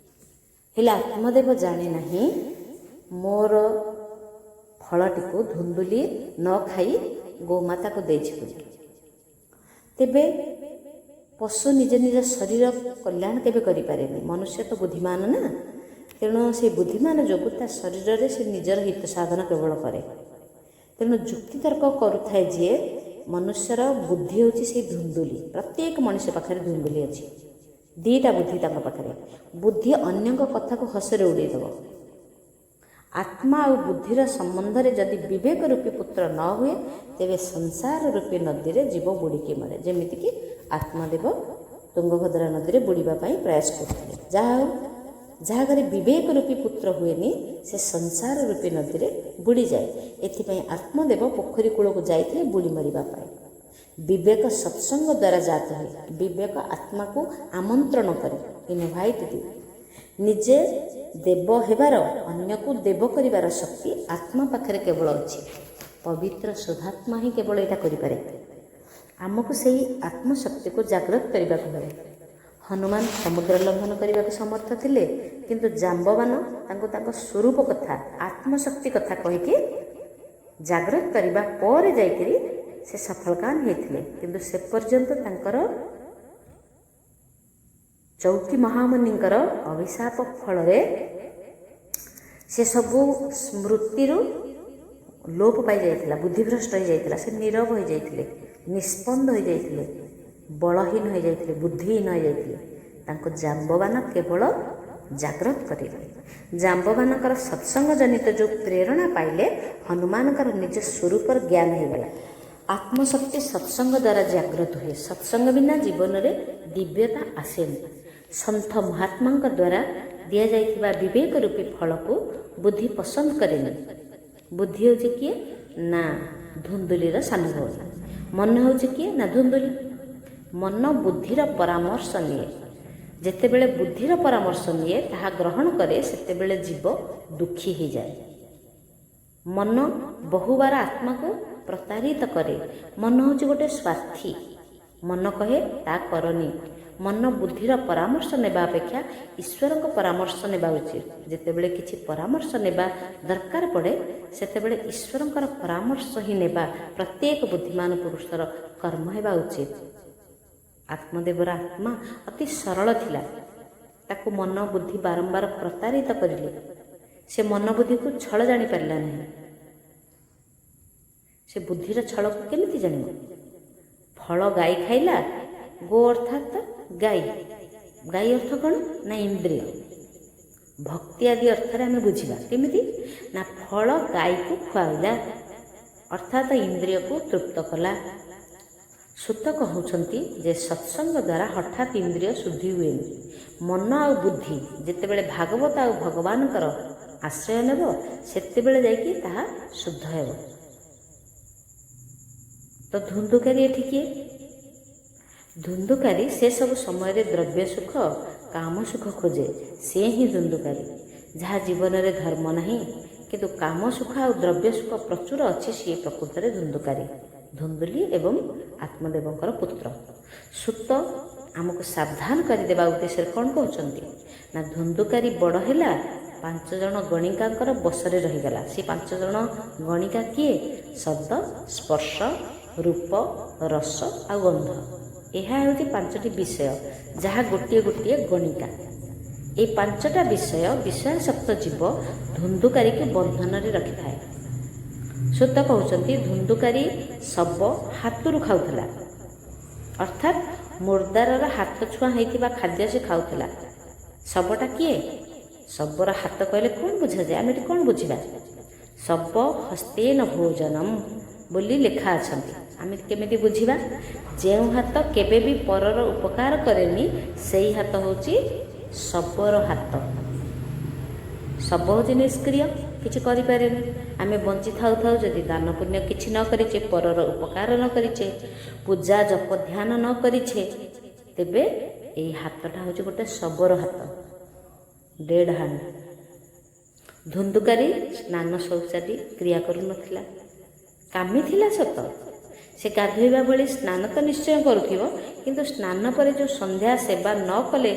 ହେଲେ ଆତ୍ମଦେବ ଜାଣେ ନାହିଁ ମୋର ଫଳଟିକୁ ଧୁନ୍ଦୁଲି ନ ଖାଇ ଗୋମାତାକୁ ଦେଇଛି ବୋଲି। ତେବେ ପଶୁ ନିଜ ନିଜ ଶରୀର କଲ୍ୟାଣ କେବେ କରିପାରେନି। ମନୁଷ୍ୟ ତ ବୁଦ୍ଧିମାନ ନା, ତେଣୁ ସେ ବୁଦ୍ଧିମାନ ଯୋଗୁଁ ତା ଶରୀରରେ ସେ ନିଜର ହିତ ସାଧନ କେବଳ କରେ। ତେଣୁ ଯୁକ୍ତିତର୍କ କରୁଥାଏ ଯିଏ, ମନୁଷ୍ୟର ବୁଦ୍ଧି ହେଉଛି ସେଇ ଧୁନ୍ଦୁଲି। ପ୍ରତ୍ୟେକ ମଣିଷ ପାଖରେ ଧୁନ୍ଦୁଲି ଅଛି। ଦୁଇଟା ବୁଦ୍ଧି ତାଙ୍କ ପାଖରେ। ବୁଦ୍ଧି ଅନ୍ୟଙ୍କ କଥାକୁ ହସରେ ଉଡ଼େଇ ଦେବ। ଆତ୍ମା ଆଉ ବୁଦ୍ଧିର ସମ୍ବନ୍ଧରେ ଯଦି ବିବେକ ରୂପୀ ପୁତ୍ର ନ ହୁଏ ତେବେ ସଂସାର ରୂପୀ ନଦୀରେ ଜୀବ ବୁଡ଼ିକି ମରେ। ଯେମିତିକି ଆତ୍ମଦେବ ତୁଙ୍ଗଭଦ୍ରା ନଦୀରେ ବୁଡ଼ିବା ପାଇଁ ପ୍ରୟାସ କରୁଥିଲେ। ଯାହା ହେଉ, ଯାହା ଘରେ ବିବେକ ରୂପୀ ପୁତ୍ର ହୁଏନି ସେ ସଂସାର ରୂପୀ ନଦୀରେ ବୁଡ଼ିଯାଏ। ଏଥିପାଇଁ ଆତ୍ମଦେବ ପୋଖରୀ କୂଳକୁ ଯାଇଥିଲେ ବୁଡ଼ି ମରିବା ପାଇଁ। ବିବେକ ସତ୍ସଙ୍ଗ ଦ୍ୱାରା ଜାତ ହୁଏ। ବିବେକ ଆତ୍ମାକୁ ଆମନ୍ତ୍ରଣ କରେ, ଇନଭାଇଟ୍ ଦିଏ। ନିଜେ ଦେବ ହେବାର, ଅନ୍ୟକୁ ଦେବ କରିବାର ଶକ୍ତି ଆତ୍ମା ପାଖରେ କେବଳ ଅଛି। ପବିତ୍ର ଶୁଦ୍ଧାତ୍ମା ହିଁ କେବଳ ଏଇଟା କରିପାରେ। ଆମକୁ ସେହି ଆତ୍ମଶକ୍ତିକୁ ଜାଗ୍ରତ କରିବାକୁ ହେବ। ହନୁମାନ ସମୁଦ୍ର ଲଙ୍ଘନ କରିବାକୁ ସମର୍ଥ ଥିଲେ, କିନ୍ତୁ ଜାମ୍ବବାନ ତାଙ୍କୁ ତାଙ୍କ ସ୍ୱରୂପ କଥା, ଆତ୍ମଶକ୍ତି କଥା କହିକି ଜାଗ୍ରତ କରିବା ପରେ ଯାଇକରି ସେ ସଫଳକାମ ହେଇଥିଲେ। କିନ୍ତୁ ସେ ପର୍ଯ୍ୟନ୍ତ ତାଙ୍କର ଚୌକି ମହାମୁନିଙ୍କର ଅଭିଶାପ ଫଳରେ ସେସବୁ ସ୍ମୃତିରୁ ଲୋପ ପାଇଯାଇଥିଲା, ବୁଦ୍ଧିଭ୍ରଷ୍ଟ ହୋଇଯାଇଥିଲା। ସେ ନୀରବ ହୋଇଯାଇଥିଲେ, ନିସ୍ପନ୍ଦ ହୋଇଯାଇଥିଲେ, ବଳହୀନ ହୋଇଯାଇଥିଲେ, ବୁଦ୍ଧିହୀନ ହୋଇଯାଇଥିଲେ। ତାଙ୍କୁ ଜାମ୍ବବାନ କେବଳ ଜାଗ୍ରତ କରିଲେ। ଜାମ୍ବବାନଙ୍କର ସତ୍ସଙ୍ଗ ଜନିତ ଯେଉଁ ପ୍ରେରଣା ପାଇଲେ, ହନୁମାନଙ୍କର ନିଜ ସ୍ୱରୂପର ଜ୍ଞାନ ହୋଇଗଲା। ଆତ୍ମଶକ୍ତି ସତ୍ସଙ୍ଗ ଦ୍ୱାରା ଜାଗ୍ରତ ହୁଏ। ସତ୍ସଙ୍ଗ ବିନା ଜୀବନରେ ଦିବ୍ୟତା ଆସେନି। ସନ୍ଥ ମହାତ୍ମାଙ୍କ ଦ୍ୱାରା ଦିଆଯାଇଥିବା ବିବେକ ରୂପୀ ଫଳକୁ ବୁଦ୍ଧି ପସନ୍ଦ କରେନି। ବୁଦ୍ଧି ହେଉଛି କିଏ? ନା ଧୁନ୍ଦୁଲିର ସାନ ଭଉଣୀ। ମନ ହେଉଛି କିଏ? ନା ଧୁନ୍ଦୁଲି। ମନ ବୁଦ୍ଧିର ପରାମର୍ଶ ନିଏ। ଯେତେବେଳେ ବୁଦ୍ଧିର ପରାମର୍ଶ ନିଏ, ତାହା ଗ୍ରହଣ କରେ, ସେତେବେଳେ ଜୀବ ଦୁଃଖୀ ହୋଇଯାଏ। ମନ ବହୁବାର ଆତ୍ମାକୁ ପ୍ରତାରିତ କରେ। ମନ ହେଉଛି ଗୋଟେ ସ୍ୱାର୍ଥୀ। ମନ କହେ ତା କରନି। ମନ ବୁଦ୍ଧିର ପରାମର୍ଶ ନେବା ଅପେକ୍ଷା ଈଶ୍ୱରଙ୍କ ପରାମର୍ଶ ନେବା ଉଚିତ। ଯେତେବେଳେ କିଛି ପରାମର୍ଶ ନେବା ଦରକାର ପଡ଼େ, ସେତେବେଳେ ଈଶ୍ୱରଙ୍କର ପରାମର୍ଶ ହିଁ ନେବା ପ୍ରତ୍ୟେକ ବୁଦ୍ଧିମାନ ପୁରୁଷର କର୍ମ ହେବା ଉଚିତ। ଆତ୍ମଦେବର ଆତ୍ମା ଅତି ସରଳ ଥିଲା। ତାକୁ ମନ ବୁଦ୍ଧି ବାରମ୍ବାର ପ୍ରତାରିତ କରିଲେ। ସେ ମନ ବୁଦ୍ଧିକୁ ଛଳ ଜାଣିପାରିଲା ନାହିଁ। ସେ ବୁଦ୍ଧିର ଛଳକୁ କେମିତି ଜାଣିବ? ଫଳ ଗାଈ ଖାଇଲା। ଗୋ ଅର୍ଥାତ୍ ଗାଈ। ଗାଈ ଅର୍ଥ କ'ଣ? ନା ଇନ୍ଦ୍ରିୟ। ଭକ୍ତି ଆଦି ଅର୍ଥରେ ଆମେ ବୁଝିବା କେମିତି? ନା ଫଳ ଗାଈକୁ ଖୁଆଇଲା, ଅର୍ଥାତ୍ ଇନ୍ଦ୍ରିୟକୁ ତୃପ୍ତ କଲା। ସୂତ କହୁଛନ୍ତି ଯେ ସତ୍ସଙ୍ଗ ଦ୍ୱାରା ହଠାତ୍ ଇନ୍ଦ୍ରିୟ ଶୁଦ୍ଧି ହୁଏନି। ମନ ଆଉ ବୁଦ୍ଧି ଯେତେବେଳେ ଭାଗବତ ଆଉ ଭଗବାନଙ୍କର ଆଶ୍ରୟ ନେବ, ସେତେବେଳେ ଯାଇକି ତାହା ଶୁଦ୍ଧ ହେବ। ତ ଧୁନ୍ଦୁକାରୀ ଏଠି କିଏ? ଧୁନ୍ଦୁକାରୀ ସେ ସବୁ ସମୟରେ ଦ୍ରବ୍ୟ ସୁଖ, କାମ ସୁଖ ଖୋଜେ। ସେ ହିଁ ଧୁନ୍ଦୁକାରୀ। ଯାହା ଜୀବନରେ ଧର୍ମ ନାହିଁ, କିନ୍ତୁ କାମ ସୁଖ ଆଉ ଦ୍ରବ୍ୟ ସୁଖ ପ୍ରଚୁର ଅଛି, ସିଏ ପ୍ରକୃତରେ ଧୁନ୍ଦୁକାରୀ। ଧୁନ୍ଦୁଲି ଏବଂ ଆତ୍ମଦେବଙ୍କର ପୁତ୍ର। ସୂତ ଆମକୁ ସାବଧାନ କରିଦେବା ଉଦ୍ଦେଶ୍ୟରେ କ'ଣ କହୁଛନ୍ତି? ନା ଧୁନ୍ଦୁକାରୀ ବଡ଼ ହେଲା, 5 ଜଣ ଗଣିକାଙ୍କର ବଶରେ ରହିଗଲା। ସେ 5 ଜଣ ଗଣିକା କିଏ? ଶବ୍ଦ, ସ୍ପର୍ଶ, ରୂପ, ରସ ଆଉ ଗନ୍ଧ। ଏହା ହେଉଛି 5ଟି ବିଷୟ, ଯାହା ଗୋଟିଏ ଗୋଟିଏ ଗଣିକା। এই 5ଟା ବିଷୟ ବିଷୟାସକ୍ତ ଜୀବ ଧୁନ୍ଦୁକାରୀକୁ ବନ୍ଧନରେ ରଖିଥାଏ। ସୂତ କହୁଛନ୍ତି ଧୁନ୍ଦୁକାରୀ ଶବ ହାତରୁ ଖାଉଥିଲା, ଅର୍ଥାତ୍ ମୁର୍ଦାରର ହାତ ଛୁଆଁ ହୋଇଥିବା ଖାଦ୍ୟ ସେ ଖାଉଥିଲା। ଶବଟା କିଏ? ଶବର ହାତ କହିଲେ କ'ଣ ବୁଝାଯାଏ? ଆମେ ଏଠି କ'ଣ ବୁଝିବା? ଶବ ହସ୍ତେନ ଭୋଜନମ୍ ବୋଲି ଲେଖା ଅଛନ୍ତି। ଆମେ କେମିତି ବୁଝିବା? ଯେଉଁ ହାତ କେବେ ବି ପରର ଉପକାର କରେନି, ସେଇ ହାତ ହେଉଛି ଶବର ହାତ। ଶବ ହେଉଛି ନିଷ୍କ୍ରିୟ, କିଛି କରିପାରେନି। ଆମେ ବଞ୍ଚି ଥାଉ ଥାଉ ଯଦି ଦାନ ପୁଣ୍ୟ କିଛି ନ କରିଛେ, ପରର ଉପକାର ନ କରିଛେ, ପୂଜା ଜପ ଧ୍ୟାନ ନ କରିଛେ, ତେବେ ଏଇ ହାତଟା ହେଉଛି ଗୋଟେ ଶବର ହାତ, ଡେଡ୍ ହ୍ୟାଣ୍ଡ। ଧୁନ୍ଦୁକାରୀ ସ୍ନାନ ଶୌଚାଦି କ୍ରିୟା କରୁନଥିଲା। କାମୀ ଥିଲା ସତ। ସେ ଗାଧୋଇବା ଭଳି ସ୍ନାନ ତ ନିଶ୍ଚୟ କରୁଥିବ, କିନ୍ତୁ ସ୍ନାନ ପରେ ଯେଉଁ ସନ୍ଧ୍ୟା ସେବା ନ କଲେ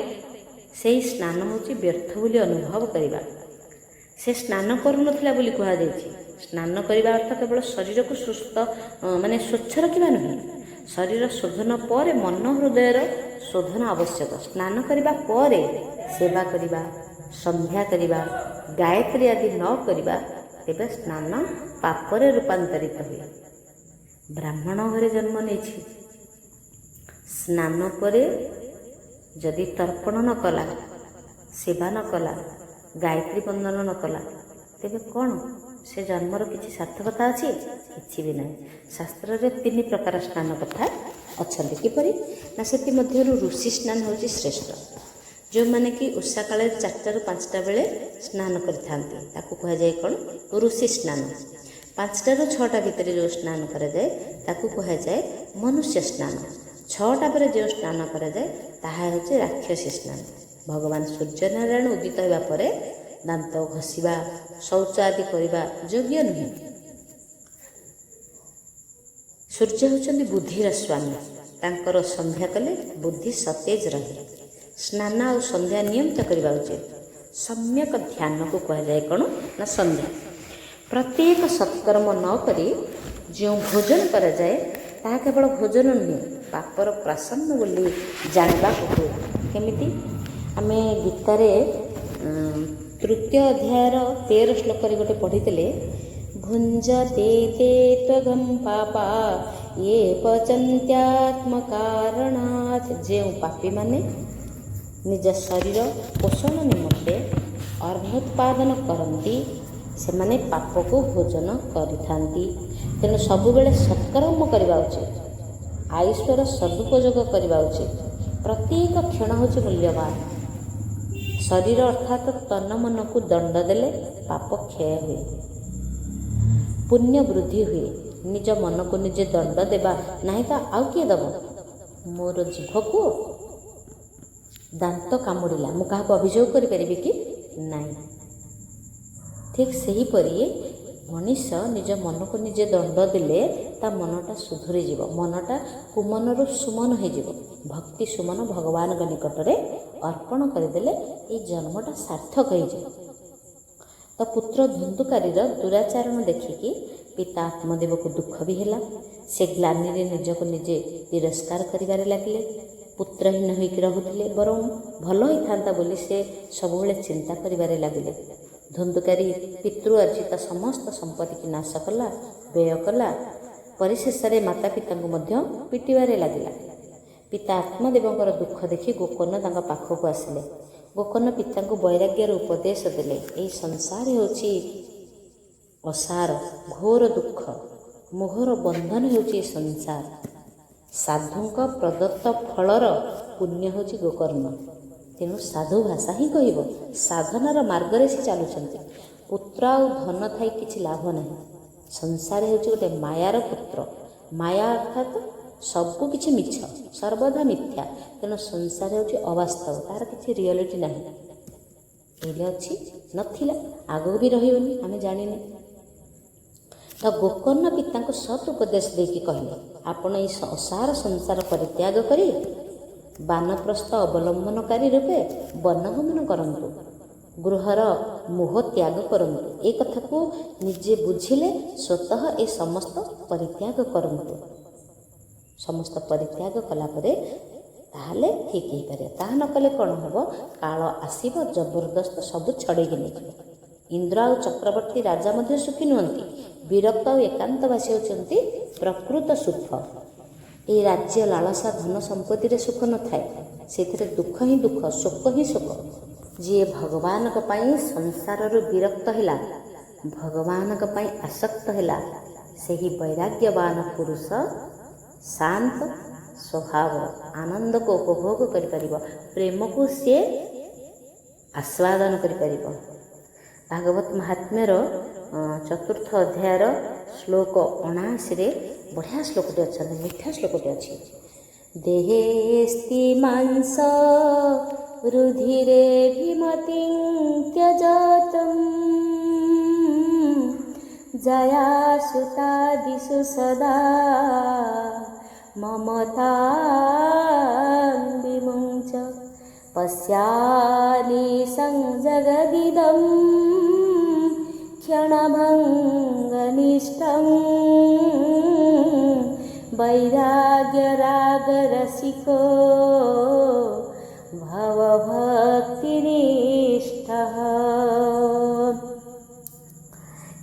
ସେହି ସ୍ନାନ ହେଉଛି ବ୍ୟର୍ଥ ବୋଲି ଅନୁଭବ କରିବା। ସେ ସ୍ନାନ କରୁନଥିଲା ବୋଲି କୁହାଯାଇଛି। ସ୍ନାନ କରିବା ଅର୍ଥ କେବଳ ଶରୀରକୁ ସୁସ୍ଥ ସ୍ୱଚ୍ଛ ରଖିବା ନୁହେଁ। ଶରୀର ଶୋଧନ ପରେ ମନ ହୃଦୟର ଶୋଧନ ଆବଶ୍ୟକ। ସ୍ନାନ କରିବା ପରେ ସେବା କରିବା, ସନ୍ଧ୍ୟା କରିବା, ଗାୟତ୍ରୀ ଆଦି ନ କରିବା, ତେବେ ସ୍ନାନ ପାପରେ ରୂପାନ୍ତରିତ ହୁଏ। ବ୍ରାହ୍ମଣ ଘରେ ଜନ୍ମ ନେଇଛି, ସ୍ନାନ ପରେ ଯଦି ତର୍ପଣ ନ କଲା, ସେବା ନ କଲା, ଗାୟତ୍ରୀ ବନ୍ଦନ ନ କଲା, ତେବେ କ'ଣ ସେ ଜନ୍ମର କିଛି ସାର୍ଥକତା ଅଛି? କିଛି ବି ନାହିଁ। ଶାସ୍ତ୍ରରେ 3 ପ୍ରକାର ସ୍ନାନ କଥା ଅଛନ୍ତି। କିପରି ନା ସେଥିମଧ୍ୟରୁ ଋଷି ସ୍ନାନ ହେଉଛି ଶ୍ରେଷ୍ଠ। ଯେଉଁମାନେ କି ଉଷା କାଳରେ 4ଟାରୁ 5ଟା ବେଳେ ସ୍ନାନ କରିଥାନ୍ତି ତାକୁ କୁହାଯାଏ କ'ଣ? ଋଷି ସ୍ନାନ। 5ଟାରୁ 6ଟା ଭିତରେ ଯେଉଁ ସ୍ନାନ କରାଯାଏ ତାକୁ କୁହାଯାଏ ମନୁଷ୍ୟ ସ୍ନାନ। 6ଟା ପରେ ଯେଉଁ ସ୍ନାନ କରାଯାଏ ତାହା ହେଉଛି ରାକ୍ଷସୀ ସ୍ନାନ। ଭଗବାନ ସୂର୍ଯ୍ୟନାରାୟଣ ଉଦିତ ହେବା ପରେ ଦାନ୍ତ ଘଷିବା, ଶୌଚ ଆଦି କରିବା ଯୋଗ୍ୟ ନୁହେଁ। ସୂର୍ଯ୍ୟ ହେଉଛନ୍ତି ବୁଦ୍ଧିର ସ୍ୱାମୀ। ତାଙ୍କର ସନ୍ଧ୍ୟା କଲେ ବୁଦ୍ଧି ସତେଜ ରହେ। ସ୍ନାନ ଆଉ ସନ୍ଧ୍ୟା ନିୟମିତ କରିବା ଉଚିତ। ସମ୍ୟକ ଧ୍ୟାନକୁ କୁହାଯାଏ କ'ଣ? ନା ସନ୍ଧ୍ୟା। ପ୍ରତ୍ୟେକ ସତ୍କର୍ମ ନ କରି ଯେଉଁ ଭୋଜନ କରାଯାଏ ତାହା କେବଳ ଭୋଜନ ନୁହେଁ, ପାପର ପ୍ରାସନ୍ନ ବୋଲି ଜାଣିବାକୁ ହୁଏ। କେମିତି? ଆମେ ଗୀତାରେ 3ୟ ଅଧ୍ୟାୟର 13 ଶ୍ଲୋକରେ ଗୋଟେ ପଢ଼ିଥିଲେ, ଭୁଞ୍ଜତେ ତେ ତ୍ୱଗଂ ପାପା ୟେ ପଚନ୍ତ୍ୟାତ୍ମକାରଣାତ୍। ଯେଉଁ ପାପୀମାନେ ନିଜ ଶରୀର ପୋଷଣ ନିମନ୍ତେ ଅର୍ଣ୍ଣୋତ୍ପାଦନ କରନ୍ତି ସେମାନେ ପାପକୁ ଭୋଜନ କରିଥାନ୍ତି। ତେଣୁ ସବୁବେଳେ ସତ୍କର୍ମ କରିବା ଉଚିତ। ଆୟୁଷ୍ର ସଦୁପଯୋଗ କରିବା ଉଚିତ। ପ୍ରତ୍ୟେକ କ୍ଷଣ ହେଉଛି ମୂଲ୍ୟବାନ। ଶରୀର ଅର୍ଥାତ୍ ତନ ମନକୁ ଦଣ୍ଡ ଦେଲେ ପାପ କ୍ଷୟ ହୁଏ, ପୁଣ୍ୟ ବୃଦ୍ଧି ହୁଏ। ନିଜ ମନକୁ ନିଜେ ଦଣ୍ଡ ଦେବା ନାହିଁ ତ ଆଉ କିଏ ଦେବ? ମୋର ଜିଭକୁ ଦାନ୍ତ କାମୁଡ଼ିଲା, ମୁଁ କାହାକୁ ଅଭିଯୋଗ କରିପାରିବି କି? ନାହିଁ। ଠିକ୍ ସେହିପରି ମଣିଷ ନିଜ ମନକୁ ନିଜେ ଦଣ୍ଡ ଦେଲେ ତା ମନଟା ସୁଧୁରିଯିବ। ମନଟା କୁମନରୁ ସୁମନ ହୋଇଯିବ। ଭକ୍ତି ସୁମନ ଭଗବାନଙ୍କ ନିକଟରେ ଅର୍ପଣ କରିଦେଲେ ଏଇ ଜନ୍ମଟା ସାର୍ଥକ ହୋଇଯିବ। ତ ପୁତ୍ର ଧୁନ୍ଦୁକାରୀର ଦୁରାଚରଣ ଦେଖିକି ପିତା ଆତ୍ମଦେବକୁ ଦୁଃଖ ବି ହେଲା। ସେ ଗ୍ଲାନିରେ ନିଜକୁ ନିଜେ ତିରସ୍କାର କରିବାରେ ଲାଗିଲେ। ପୁତ୍ରହୀନ ହୋଇକି ରହୁଥିଲେ, ବରଂ ଭଲ ହୋଇଥାନ୍ତା ବୋଲି ସେ ସବୁବେଳେ ଚିନ୍ତା କରିବାରେ ଲାଗିଲେ। ଧୁନ୍ଦୁକାରୀ ପିତୃ ଅର୍ଜିତ ସମସ୍ତ ସମ୍ପତ୍ତିକି ନାଶ କଲା, ବ୍ୟୟ କଲା। ପରିଶେଷରେ ମାତା ପିତାଙ୍କୁ ମଧ୍ୟ ପିଟିବାରେ ଲାଗିଲା। ପିତା ଆତ୍ମଦେବଙ୍କର ଦୁଃଖ ଦେଖି ଗୋକର୍ଣ୍ଣ ତାଙ୍କ ପାଖକୁ ଆସିଲେ। ଗୋକର୍ଣ୍ଣ ପିତାଙ୍କୁ ବୈରାଗ୍ୟର ଉପଦେଶ ଦେଲେ। ଏହି ସଂସାର ହେଉଛି ଅସାର, ଘୋର ଦୁଃଖ, ମୋହର ବନ୍ଧନ ହେଉଛି ଏ ସଂସାର। ସାଧୁଙ୍କ ପ୍ରଦତ୍ତ ଫଳର ପୁଣ୍ୟ ହେଉଛି ଗୋକର୍ଣ୍ଣ। ତେଣୁ ସାଧୁ ଭାଷା ହିଁ କହିବ। ସାଧନାର ମାର୍ଗରେ ସେ ଚାଲୁଛନ୍ତି। ପୁତ୍ର ଆଉ ଧନ ଥାଇ କିଛି ଲାଭ ନାହିଁ। ସଂସାର ହେଉଛି ଗୋଟେ ମାୟାର ପୁତ୍ର। ମାୟା ଅର୍ଥାତ୍ ସବୁ କିଛି ମିଛ, ସର୍ବଦା ମିଥ୍ୟା। ତେଣୁ ସଂସାର ହେଉଛି ଅବାସ୍ତବ, ତାହାର କିଛି ରିଅଲିଟି ନାହିଁ। ଏଇଲେ ଅଛି, ନଥିଲା, ଆଗକୁ ବି ରହିବନି, ଆମେ ଜାଣିନେ। ତ ଗୋକର୍ଣ୍ଣ ପିତାଙ୍କୁ ସତ୍ ଉପଦେଶ ଦେଇକି କହିଲେ, ଆପଣ ଏଇ ଅସାର ସଂସାର ପରିତ୍ୟାଗ କରି ବାନପ୍ରସ୍ଥ ଅବଲମ୍ବନକାରୀ ରୂପେ ବନଗମନ କରନ୍ତୁ। ଗୃହର ମୋହ ତ୍ୟାଗ କରନ୍ତୁ। ଏ କଥାକୁ ନିଜେ ବୁଝିଲେ ସ୍ୱତଃ ଏ ସମସ୍ତ ପରିତ୍ୟାଗ କରନ୍ତୁ। ସମସ୍ତ ପରିତ୍ୟାଗ କଲା ପରେ ତାହେଲେ ଠିକ୍ ହେଇପାରିବ। ତାହା ନ କଲେ କ'ଣ ହେବ? କାଳ ଆସିବ, ଜବରଦସ୍ତ ସବୁ ଛଡ଼େଇକି ନେଇଯିବ। ଇନ୍ଦ୍ର ଆଉ ଚକ୍ରବର୍ତ୍ତୀ ରାଜା ମଧ୍ୟ ସୁଖୀ ନୁହନ୍ତି। ବିରକ୍ତ ଆଉ ଏକାନ୍ତବାସୀ ହେଉଛନ୍ତି ପ୍ରକୃତ ସୁଖ। ଏହି ରାଜ୍ୟ ଲାଳସା ଧନ ସମ୍ପତ୍ତିରେ ସୁଖ ନଥାଏ, ସେଥିରେ ଦୁଃଖ ହିଁ ଦୁଃଖ, ଶୋକ ହିଁ ଶୋକ। ଯିଏ ଭଗବାନଙ୍କ ପାଇଁ ସଂସାରରୁ ବିରକ୍ତ ହେଲା, ଭଗବାନଙ୍କ ପାଇଁ ଆସକ୍ତ ହେଲା, ସେହି ବୈରାଗ୍ୟବାନ ପୁରୁଷ ଶାନ୍ତ ସ୍ୱଭାବର ଆନନ୍ଦକୁ ଉପଭୋଗ କରିପାରିବ। ପ୍ରେମକୁ ସିଏ ଆସ୍ୱାଦନ କରିପାରିବ। ଭାଗବତ ମହାତ୍ମ୍ୟର 4ର୍ଥ ଅଧ୍ୟାୟର ଶ୍ଲୋକ 79ରେ ବଢ଼ିଆ ଶ୍ଲୋକଟି ଅଛନ୍ତି, ମିଠା ଶ୍ଲୋକଟି ଅଛି। ଦେହେସ୍ତି ମାଂସ ରୁଧିରେ ଭୀମତିଂ ତ୍ୟଜତମ୍ ଜୟା ସୁତାଦିଷୁ ସଦା ମମତାଂ ବିମୁଞ୍ଚ ପଶ୍ୟାନି ସଂଜଗଦିଦಂ କ୍ଷଣଭଙ୍ଗନିష్టଂ ବୈରାଗ୍ୟରାଗରସିको ଭବଭକ୍ତିନିଷ୍ଠଃ।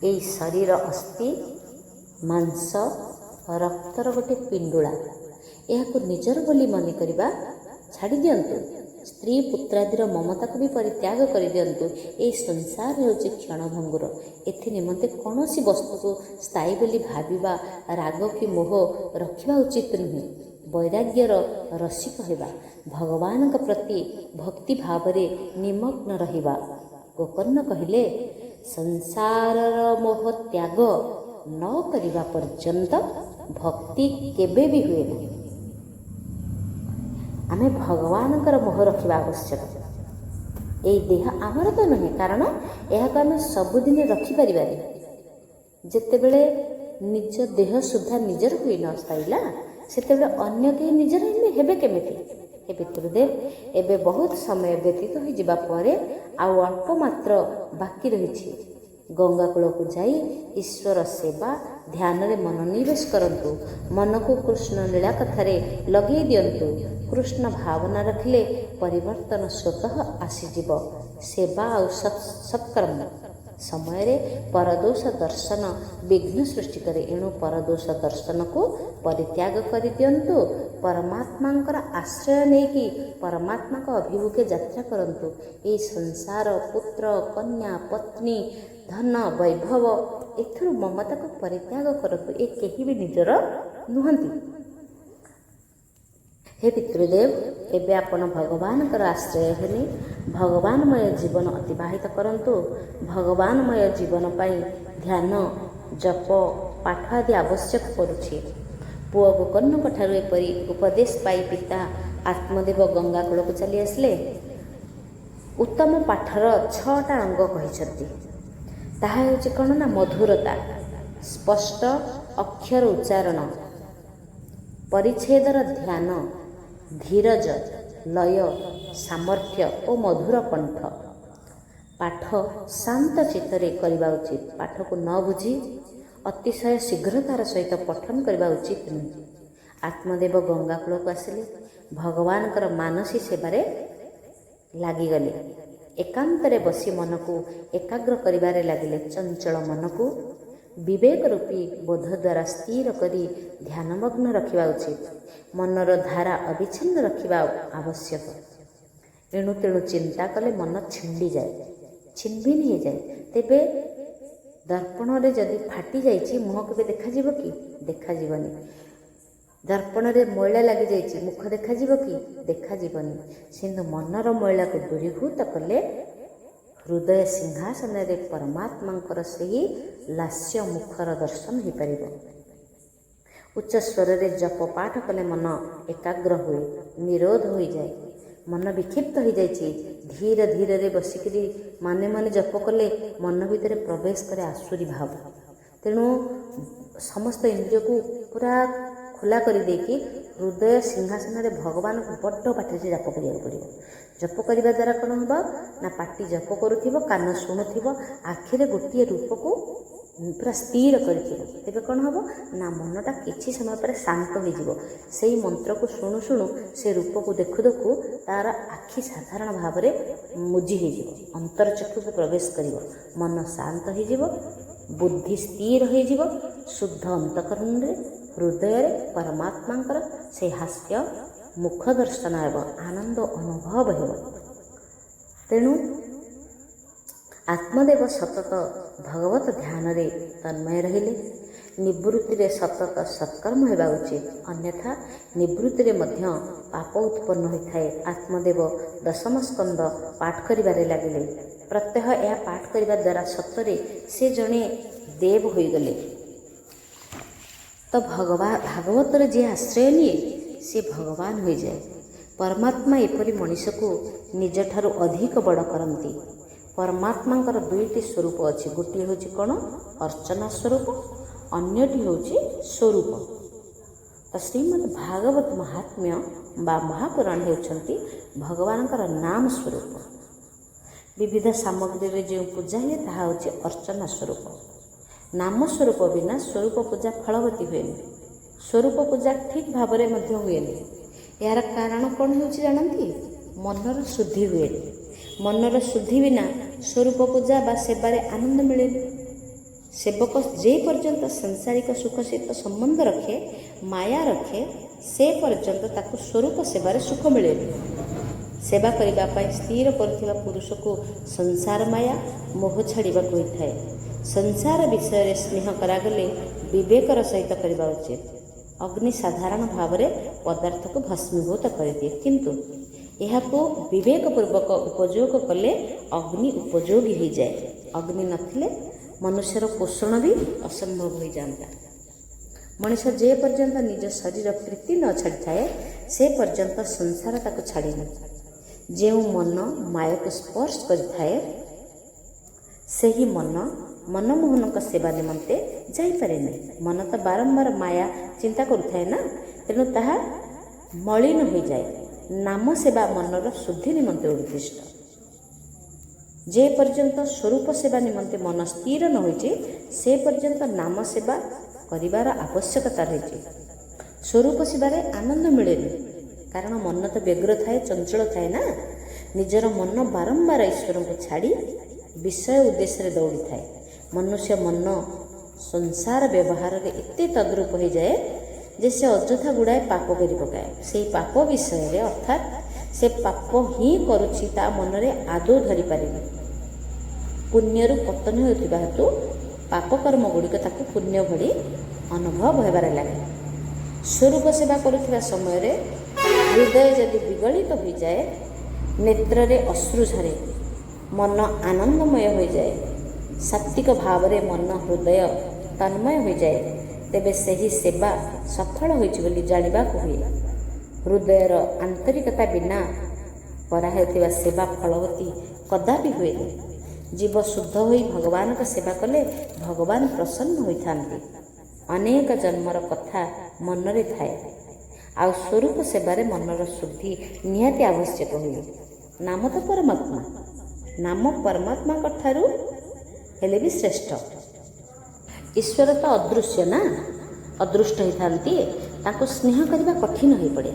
ଏହି ଶରୀର ଅସ୍ଥି, ମାଂସ, ରକ୍ତର ଗୋଟେ ପିଣ୍ଡୁଳା। ଏହାକୁ ନିଜର ବୋଲି ମନେ କରିବା ଛାଡ଼ି ଦିଅନ୍ତୁ। ସ୍ତ୍ରୀ ପୁତ୍ରାଦିର ମମତାକୁ ବି ପରିତ୍ୟାଗ କରିଦିଅନ୍ତୁ। ଏହି ସଂସାର ହେଉଛି କ୍ଷଣଭଙ୍ଗୁର। ଏଥି ନିମନ୍ତେ କୌଣସି ବସ୍ତୁକୁ ସ୍ଥାୟୀ ବୋଲି ଭାବିବା, ରାଗ କି ମୋହ ରଖିବା ଉଚିତ ନୁହେଁ। ବୈରାଗ୍ୟର ରସିକ ହେବା, ଭଗବାନଙ୍କ ପ୍ରତି ଭକ୍ତି ଭାବରେ ନିମଗ୍ନ ରହିବା। ଗୋକର୍ଣ୍ଣ କହିଲେ, ସଂସାରର ମୋହ ତ୍ୟାଗ ନ କରିବା ପର୍ଯ୍ୟନ୍ତ ଭକ୍ତି କେବେ ବି ହୁଏ ନାହିଁ। ଆମେ ଭଗବାନଙ୍କର ମୋହ ରଖିବା ଆବଶ୍ୟକ। ଏଇ ଦେହ ଆମର ତ ନୁହେଁ, କାରଣ ଏହାକୁ ଆମେ ସବୁଦିନ ରଖିପାରିବାନି। ଯେତେବେଳେ ନିଜ ଦେହ ସୁଦ୍ଧା ନିଜର ହୋଇ ନ ସାରିଲା, ସେତେବେଳେ ଅନ୍ୟ କେହି ନିଜର ହେବେ କେମିତି? ହେ ପିତୃଦେବ, ଏବେ ବହୁତ ସମୟ ବ୍ୟତୀତ ହୋଇଯିବା ପରେ ଆଉ ଅଳ୍ପ ମାତ୍ର ବାକି ରହିଛି। ଗଙ୍ଗା କୂଳକୁ ଯାଇ ଈଶ୍ୱର ସେବା ଧ୍ୟାନରେ ମନୋନିବେଶ କରନ୍ତୁ। ମନକୁ କୃଷ୍ଣ ଲୀଳା କଥାରେ ଲଗେଇ ଦିଅନ୍ତୁ। କୃଷ୍ଣ ଭାବନା ରଖିଲେ ପରିବର୍ତ୍ତନ ସ୍ୱତଃ ଆସିଯିବ। ସେବା ଆଉ ସତ୍କର୍ମ ସମୟରେ ପରଦୋଷ ଦର୍ଶନ ବିଘ୍ନ ସୃଷ୍ଟି କରେ। ଏଣୁ ପରଦୋଷ ଦର୍ଶନକୁ ପରିତ୍ୟାଗ କରିଦିଅନ୍ତୁ। ପରମାତ୍ମାଙ୍କର ଆଶ୍ରୟ ନେଇକି ପରମାତ୍ମାଙ୍କ ଅଭିମୁଖେ ଯାତ୍ରା କରନ୍ତୁ। ଏହି ସଂସାର, ପୁତ୍ର, କନ୍ୟା, ପତ୍ନୀ, ଧନ, ବୈଭବ, ଏଥିରୁ ମମତାକୁ ପରିତ୍ୟାଗ କରନ୍ତୁ। ଏ କେହି ବି ନିଜର ନୁହନ୍ତି। ହେ ପିତୃଦେବ, ଏବେ ଆପଣ ଭଗବାନଙ୍କର ଆଶ୍ରୟ ହେଲେ ଭଗବାନମୟ ଜୀବନ ଅତିବାହିତ କରନ୍ତୁ। ଭଗବାନମୟ ଜୀବନ ପାଇଁ ଧ୍ୟାନ, ଜପ, ପାଠ ଆଦି ଆବଶ୍ୟକ ପଡ଼ୁଛି। ପୁଅ ଗୋକର୍ଣ୍ଣଙ୍କ ଠାରୁ ଏପରି ଉପଦେଶ ପାଇ ପିତା ଆତ୍ମଦେବ ଗଙ୍ଗା କୂଳକୁ ଚାଲି ଆସିଲେ। ଉତ୍ତମ ପାଠର 6ଟା ଅଙ୍ଗ କହିଛନ୍ତି। ତାହା ହେଉଛି କ'ଣ ନା, ମଧୁରତା, ସ୍ପଷ୍ଟ ଅକ୍ଷର ଉଚ୍ଚାରଣ, ପରିଚ୍ଛେଦର ଧ୍ୟାନ, ଧୀରଜ, ଲୟ, ସାମର୍ଥ୍ୟ ଓ ମଧୁର କଣ୍ଠ। ପାଠ ଶାନ୍ତ ଚିତ୍ତରେ କରିବା ଉଚିତ। ପାଠକୁ ନ ବୁଝି ଅତିଶୟ ଶୀଘ୍ରତାର ସହିତ ପଠନ କରିବା ଉଚିତ ନୁହେଁ। ଆତ୍ମଦେବ ଗଙ୍ଗା କୂଳକୁ ଆସିଲେ। ଭଗବାନଙ୍କର ମାନସୀ ସେବାରେ ଲାଗିଗଲେ। ଏକାନ୍ତରେ ବସି ମନକୁ ଏକାଗ୍ର କରିବାରେ ଲାଗିଲେ। ଚଞ୍ଚଳ ମନକୁ ବିବେକ ରୂପୀ ବୋଧ ଦ୍ୱାରା ସ୍ଥିର କରି ଧ୍ୟାନମଗ୍ନ ରଖିବା ଉଚିତ। ମନର ଧାରା ଅବିଚ୍ଛିନ୍ନ ରଖିବା ଆବଶ୍ୟକ। ଏଣୁ ତେଣୁ ଚିନ୍ତା କଲେ ମନ ଛିଣ୍ଡିଯାଏ, ଛିନ୍ଭିନ୍ ହେଇଯାଏ। ତେବେ ଦର୍ପଣରେ ଯଦି ଫାଟି ଯାଇଛି, ମୁହଁ କେବେ ଦେଖାଯିବ କି? ଦେଖାଯିବନି। ଦର୍ପଣରେ ମଇଳା ଲାଗିଯାଇଛି, ମୁଖ ଦେଖାଯିବ କି? ଦେଖାଯିବନି। କିନ୍ତୁ ମନର ମଇଳାକୁ ଦୂରୀଭୂତ କଲେ ହୃଦୟ ସିଂହାସନରେ ପରମାତ୍ମାଙ୍କର ସେହି ଲାସ୍ୟ ମୁଖର ଦର୍ଶନ ହୋଇପାରିବ। ଉଚ୍ଚ ସ୍ୱରରେ ଜପ ପାଠ କଲେ ମନ ଏକାଗ୍ର ହୁଏ, ନିରୋଧ ହୋଇଯାଏ। ମନ ବିକ୍ଷିପ୍ତ ହୋଇଯାଇଛି, ଧୀରେ ଧୀରେ ବସିକରି ମନେ ମନେ ଜପ କଲେ ମନ ଭିତରେ ପ୍ରବେଶ କରେ ଆସୁରି ଭାବ। ତେଣୁ ସମସ୍ତ ଇନ୍ଦ୍ରିୟକୁ ପୁରା ଖୋଲା କରିଦେଇକି ହୃଦୟ ସିଂହାସନରେ ଭଗବାନଙ୍କୁ ବଡ଼ ପାଟିରେ ଜପ କରିବାକୁ ପଡ଼ିବ। ଜପ କରିବା ଦ୍ୱାରା କ'ଣ ହେବ ନା, ପାଟି ଜପ କରୁଥିବ, କାନ ଶୁଣୁଥିବ, ଆଖିରେ ଗୋଟିଏ ରୂପକୁ ପୁରା ସ୍ଥିର କରିଥିବ। ତେବେ କ'ଣ ହେବ ନା, ମନଟା କିଛି ସମୟ ପରେ ଶାନ୍ତ ହୋଇଯିବ। ସେଇ ମନ୍ତ୍ରକୁ ଶୁଣୁ ଶୁଣୁ ସେ ରୂପକୁ ଦେଖୁ ଦେଖୁ ତା'ର ଆଖି ସାଧାରଣ ଭାବରେ ମୁଜି ହୋଇଯିବ, ଅନ୍ତର୍ଚକ୍ଷୁକୁ ପ୍ରବେଶ କରିବ, ମନ ଶାନ୍ତ ହୋଇଯିବ, ବୁଦ୍ଧି ସ୍ଥିର ହୋଇଯିବ। ଶୁଦ୍ଧ ଅନ୍ତଃକରଣରେ ହୃଦୟରେ ପରମାତ୍ମାଙ୍କର ସେ ହାସ୍ୟ ମୁଖ ଦର୍ଶନ ହେବ, ଆନନ୍ଦ ଅନୁଭବ ହେବ। ତେଣୁ ଆତ୍ମଦେବ ସତତ ଭଗବତ ଧ୍ୟାନରେ ତନ୍ମୟ ରହିଲେ। ନିବୃତ୍ତିରେ ସତତ ସତ୍କର୍ମ ହେବା ଉଚିତ, ଅନ୍ୟଥା ନିବୃତ୍ତିରେ ମଧ୍ୟ ପାପ ଉତ୍ପନ୍ନ ହୋଇଥାଏ। ଆତ୍ମଦେବ ଦଶମ ସ୍କନ୍ଦ ପାଠ କରିବାରେ ଲାଗିଲେ। ପ୍ରତ୍ୟହ ଏହା ପାଠ କରିବା ଦ୍ୱାରା ସତରେ ସେ ଜଣେ ଦେବ ହୋଇଗଲେ। ତ ଭାଗବତରେ ଯିଏ ଆଶ୍ରୟ ନିଏ ସେ ଭଗବାନ ହୋଇଯାଏ। ପରମାତ୍ମା ଏପରି ମଣିଷକୁ ନିଜଠାରୁ ଅଧିକ ବଡ଼ କରନ୍ତି। ପରମାତ୍ମାଙ୍କର 2ଟି ସ୍ୱରୂପ ଅଛି। ଗୋଟିଏ ହେଉଛି କ'ଣ, ଅର୍ଚ୍ଚନା ସ୍ୱରୂପ, ଅନ୍ୟଟି ହେଉଛି ସ୍ୱରୂପ। ତ ଶ୍ରୀମଦ୍ ଭାଗବତ ମହାତ୍ମ୍ୟ ବା ମହାପୁରାଣ ହେଉଛନ୍ତି ଭଗବାନଙ୍କର ନାମ ସ୍ୱରୂପ। ବିବିଧ ସାମଗ୍ରୀରେ ଯେଉଁ ପୂଜା ହୁଏ ତାହା ହେଉଛି ଅର୍ଚ୍ଚନା ସ୍ୱରୂପ। ନାମ ସ୍ୱରୂପ ବିନା ସ୍ୱରୂପ ପୂଜା ଫଳବତୀ ହୁଏନି। ସ୍ୱରୂପ ପୂଜା ଠିକ୍ ଭାବରେ ମଧ୍ୟ ହୁଏନି। ଏହାର କାରଣ କ'ଣ ହେଉଛି ଜାଣନ୍ତି? ମନର ଶୁଦ୍ଧି ହୁଏନି। ମନର ଶୁଦ୍ଧି ବିନା ସ୍ୱରୂପ ପୂଜା ବା ସେବାରେ ଆନନ୍ଦ ମିଳେନି। ସେବକ ଯେ ପର୍ଯ୍ୟନ୍ତ ସାଂସାରିକ ସୁଖ ସହିତ ସମ୍ବନ୍ଧ ରଖେ, ମାୟା ରଖେ, ସେ ପର୍ଯ୍ୟନ୍ତ ତାକୁ ସ୍ୱରୂପ ସେବାରେ ସୁଖ ମିଳେନି। ସେବା କରିବା ପାଇଁ ସ୍ଥିର କରୁଥିବା ପୁରୁଷକୁ ସଂସାର ମାୟା ମୋହ ଛାଡ଼ିବାକୁ ହୋଇଥାଏ। ସଂସାର ବିଷୟରେ ସ୍ନେହ କରାଗଲେ ବିବେକର ସହିତ କରିବା ଉଚିତ। ଅଗ୍ନି ସାଧାରଣ ଭାବରେ ପଦାର୍ଥକୁ ଭସ୍ମୀଭୂତ କରିଦିଏ, କିନ୍ତୁ ଏହାକୁ ବିବେକପୂର୍ବକ ଉପଯୋଗ କଲେ ଅଗ୍ନି ଉପଯୋଗୀ ହୋଇଯାଏ। ଅଗ୍ନି ନଥିଲେ ମନୁଷ୍ୟର ପୋଷଣ ବି ଅସମ୍ଭବ ହୋଇଯାଆନ୍ତା। ମଣିଷ ଯେ ପର୍ଯ୍ୟନ୍ତ ନିଜ ଶରୀର ପ୍ରୀତି ନ ଛାଡ଼ିଥାଏ ସେ ପର୍ଯ୍ୟନ୍ତ ସଂସାର ତାକୁ ଛାଡ଼ିନି। ଯେଉଁ ମନ ମାୟାକୁ ସ୍ପର୍ଶ କରିଥାଏ ସେହି ମନ ମନମୋହନଙ୍କ ସେବା ନିମନ୍ତେ ଯାଇପାରେନି। ମନ ତ ବାରମ୍ବାର ମାୟା ଚିନ୍ତା କରୁଥାଏ ନା, ତେଣୁ ତାହା ମଳିନ ହୋଇଯାଏ। ନାମ ସେବା ମନର ଶୁଦ୍ଧି ନିମନ୍ତେ ଉଦ୍ଦିଷ୍ଟ। ଯେ ପର୍ଯ୍ୟନ୍ତ ସ୍ୱରୂପ ସେବା ନିମନ୍ତେ ମନ ସ୍ଥିର ନ ହୋଇଛି ସେ ପର୍ଯ୍ୟନ୍ତ ନାମ ସେବା କରିବାର ଆବଶ୍ୟକତା ରହିଛି। ସ୍ୱରୂପ ସେବାରେ ଆନନ୍ଦ ମିଳେନି, କାରଣ ମନ ତ ବ୍ୟଗ୍ର ଥାଏ, ଚଞ୍ଚଳ ଥାଏ ନା। ନିଜର ମନ ବାରମ୍ବାର ଈଶ୍ୱରଙ୍କୁ ଛାଡ଼ି ବିଷୟ ଉଦ୍ଦେଶ୍ୟରେ ଦୌଡ଼ିଥାଏ। ମନୁଷ୍ୟ ମନ ସଂସାର ବ୍ୟବହାରରେ ଏତେ ତଦ୍ରୂପ ହୋଇଯାଏ ଯେ ସେ ଅଯଥା ଗୁଡ଼ାଏ ପାପ କରି ପକାଏ। ସେହି ପାପ ବିଷୟରେ ଅର୍ଥାତ୍ ସେ ପାପ ହିଁ କରୁଛି ତା ମନରେ ଆଦୌ ଧରିପାରେନି। ପୁଣ୍ୟରୁ ପତନ ହେଉଥିବା ହେତୁ ପାପକର୍ମ ଗୁଡ଼ିକ ତାକୁ ପୁଣ୍ୟ ଭଳି ଅନୁଭବ ହେବାରେ ଲାଗେ। ସ୍ୱରୂପ ସେବା କରୁଥିବା ସମୟରେ ହୃଦୟ ଯଦି ବିଗଳିତ ହୋଇଯାଏ, ନେତ୍ରରେ ଅଶ୍ରୁ ଝରେ, ମନ ଆନନ୍ଦମୟ ହୋଇଯାଏ, ସାତ୍ତ୍ୱିକ ଭାବରେ ମନ ହୃଦୟ ତନ୍ମୟ ହୋଇଯାଏ, ତେବେ ସେହି ସେବା ସଫଳ ହୋଇଛି ବୋଲି ଜାଣିବାକୁ ହୁଏ। ହୃଦୟର ଆନ୍ତରିକତା ବିନା କରାହେଉଥିବା ସେବା ଫଳବତୀ କଦାପି ହୁଏନି। ଜୀବ ଶୁଦ୍ଧ ହୋଇ ଭଗବାନଙ୍କ ସେବା କଲେ ଭଗବାନ ପ୍ରସନ୍ନ ହୋଇଥାନ୍ତି। ଅନେକ ଜନ୍ମର କଥା ମନରେ ଥାଏ, ଆଉ ସ୍ୱରୂପ ସେବାରେ ମନର ଶୁଦ୍ଧି ନିହାତି ଆବଶ୍ୟକ ହୁଏ। ନାମ ତ ପରମାତ୍ମା, ନାମ ପରମାତ୍ମାଙ୍କ ଠାରୁ ହେଲେ ବି ଶ୍ରେଷ୍ଠ। ଈଶ୍ୱର ତ ଅଦୃଶ୍ୟ ନା, ଅଦୃଷ୍ଟ ହୋଇଥାନ୍ତି, ତାଙ୍କୁ ସ୍ନେହ କରିବା କଠିନ ହୋଇପଡ଼େ।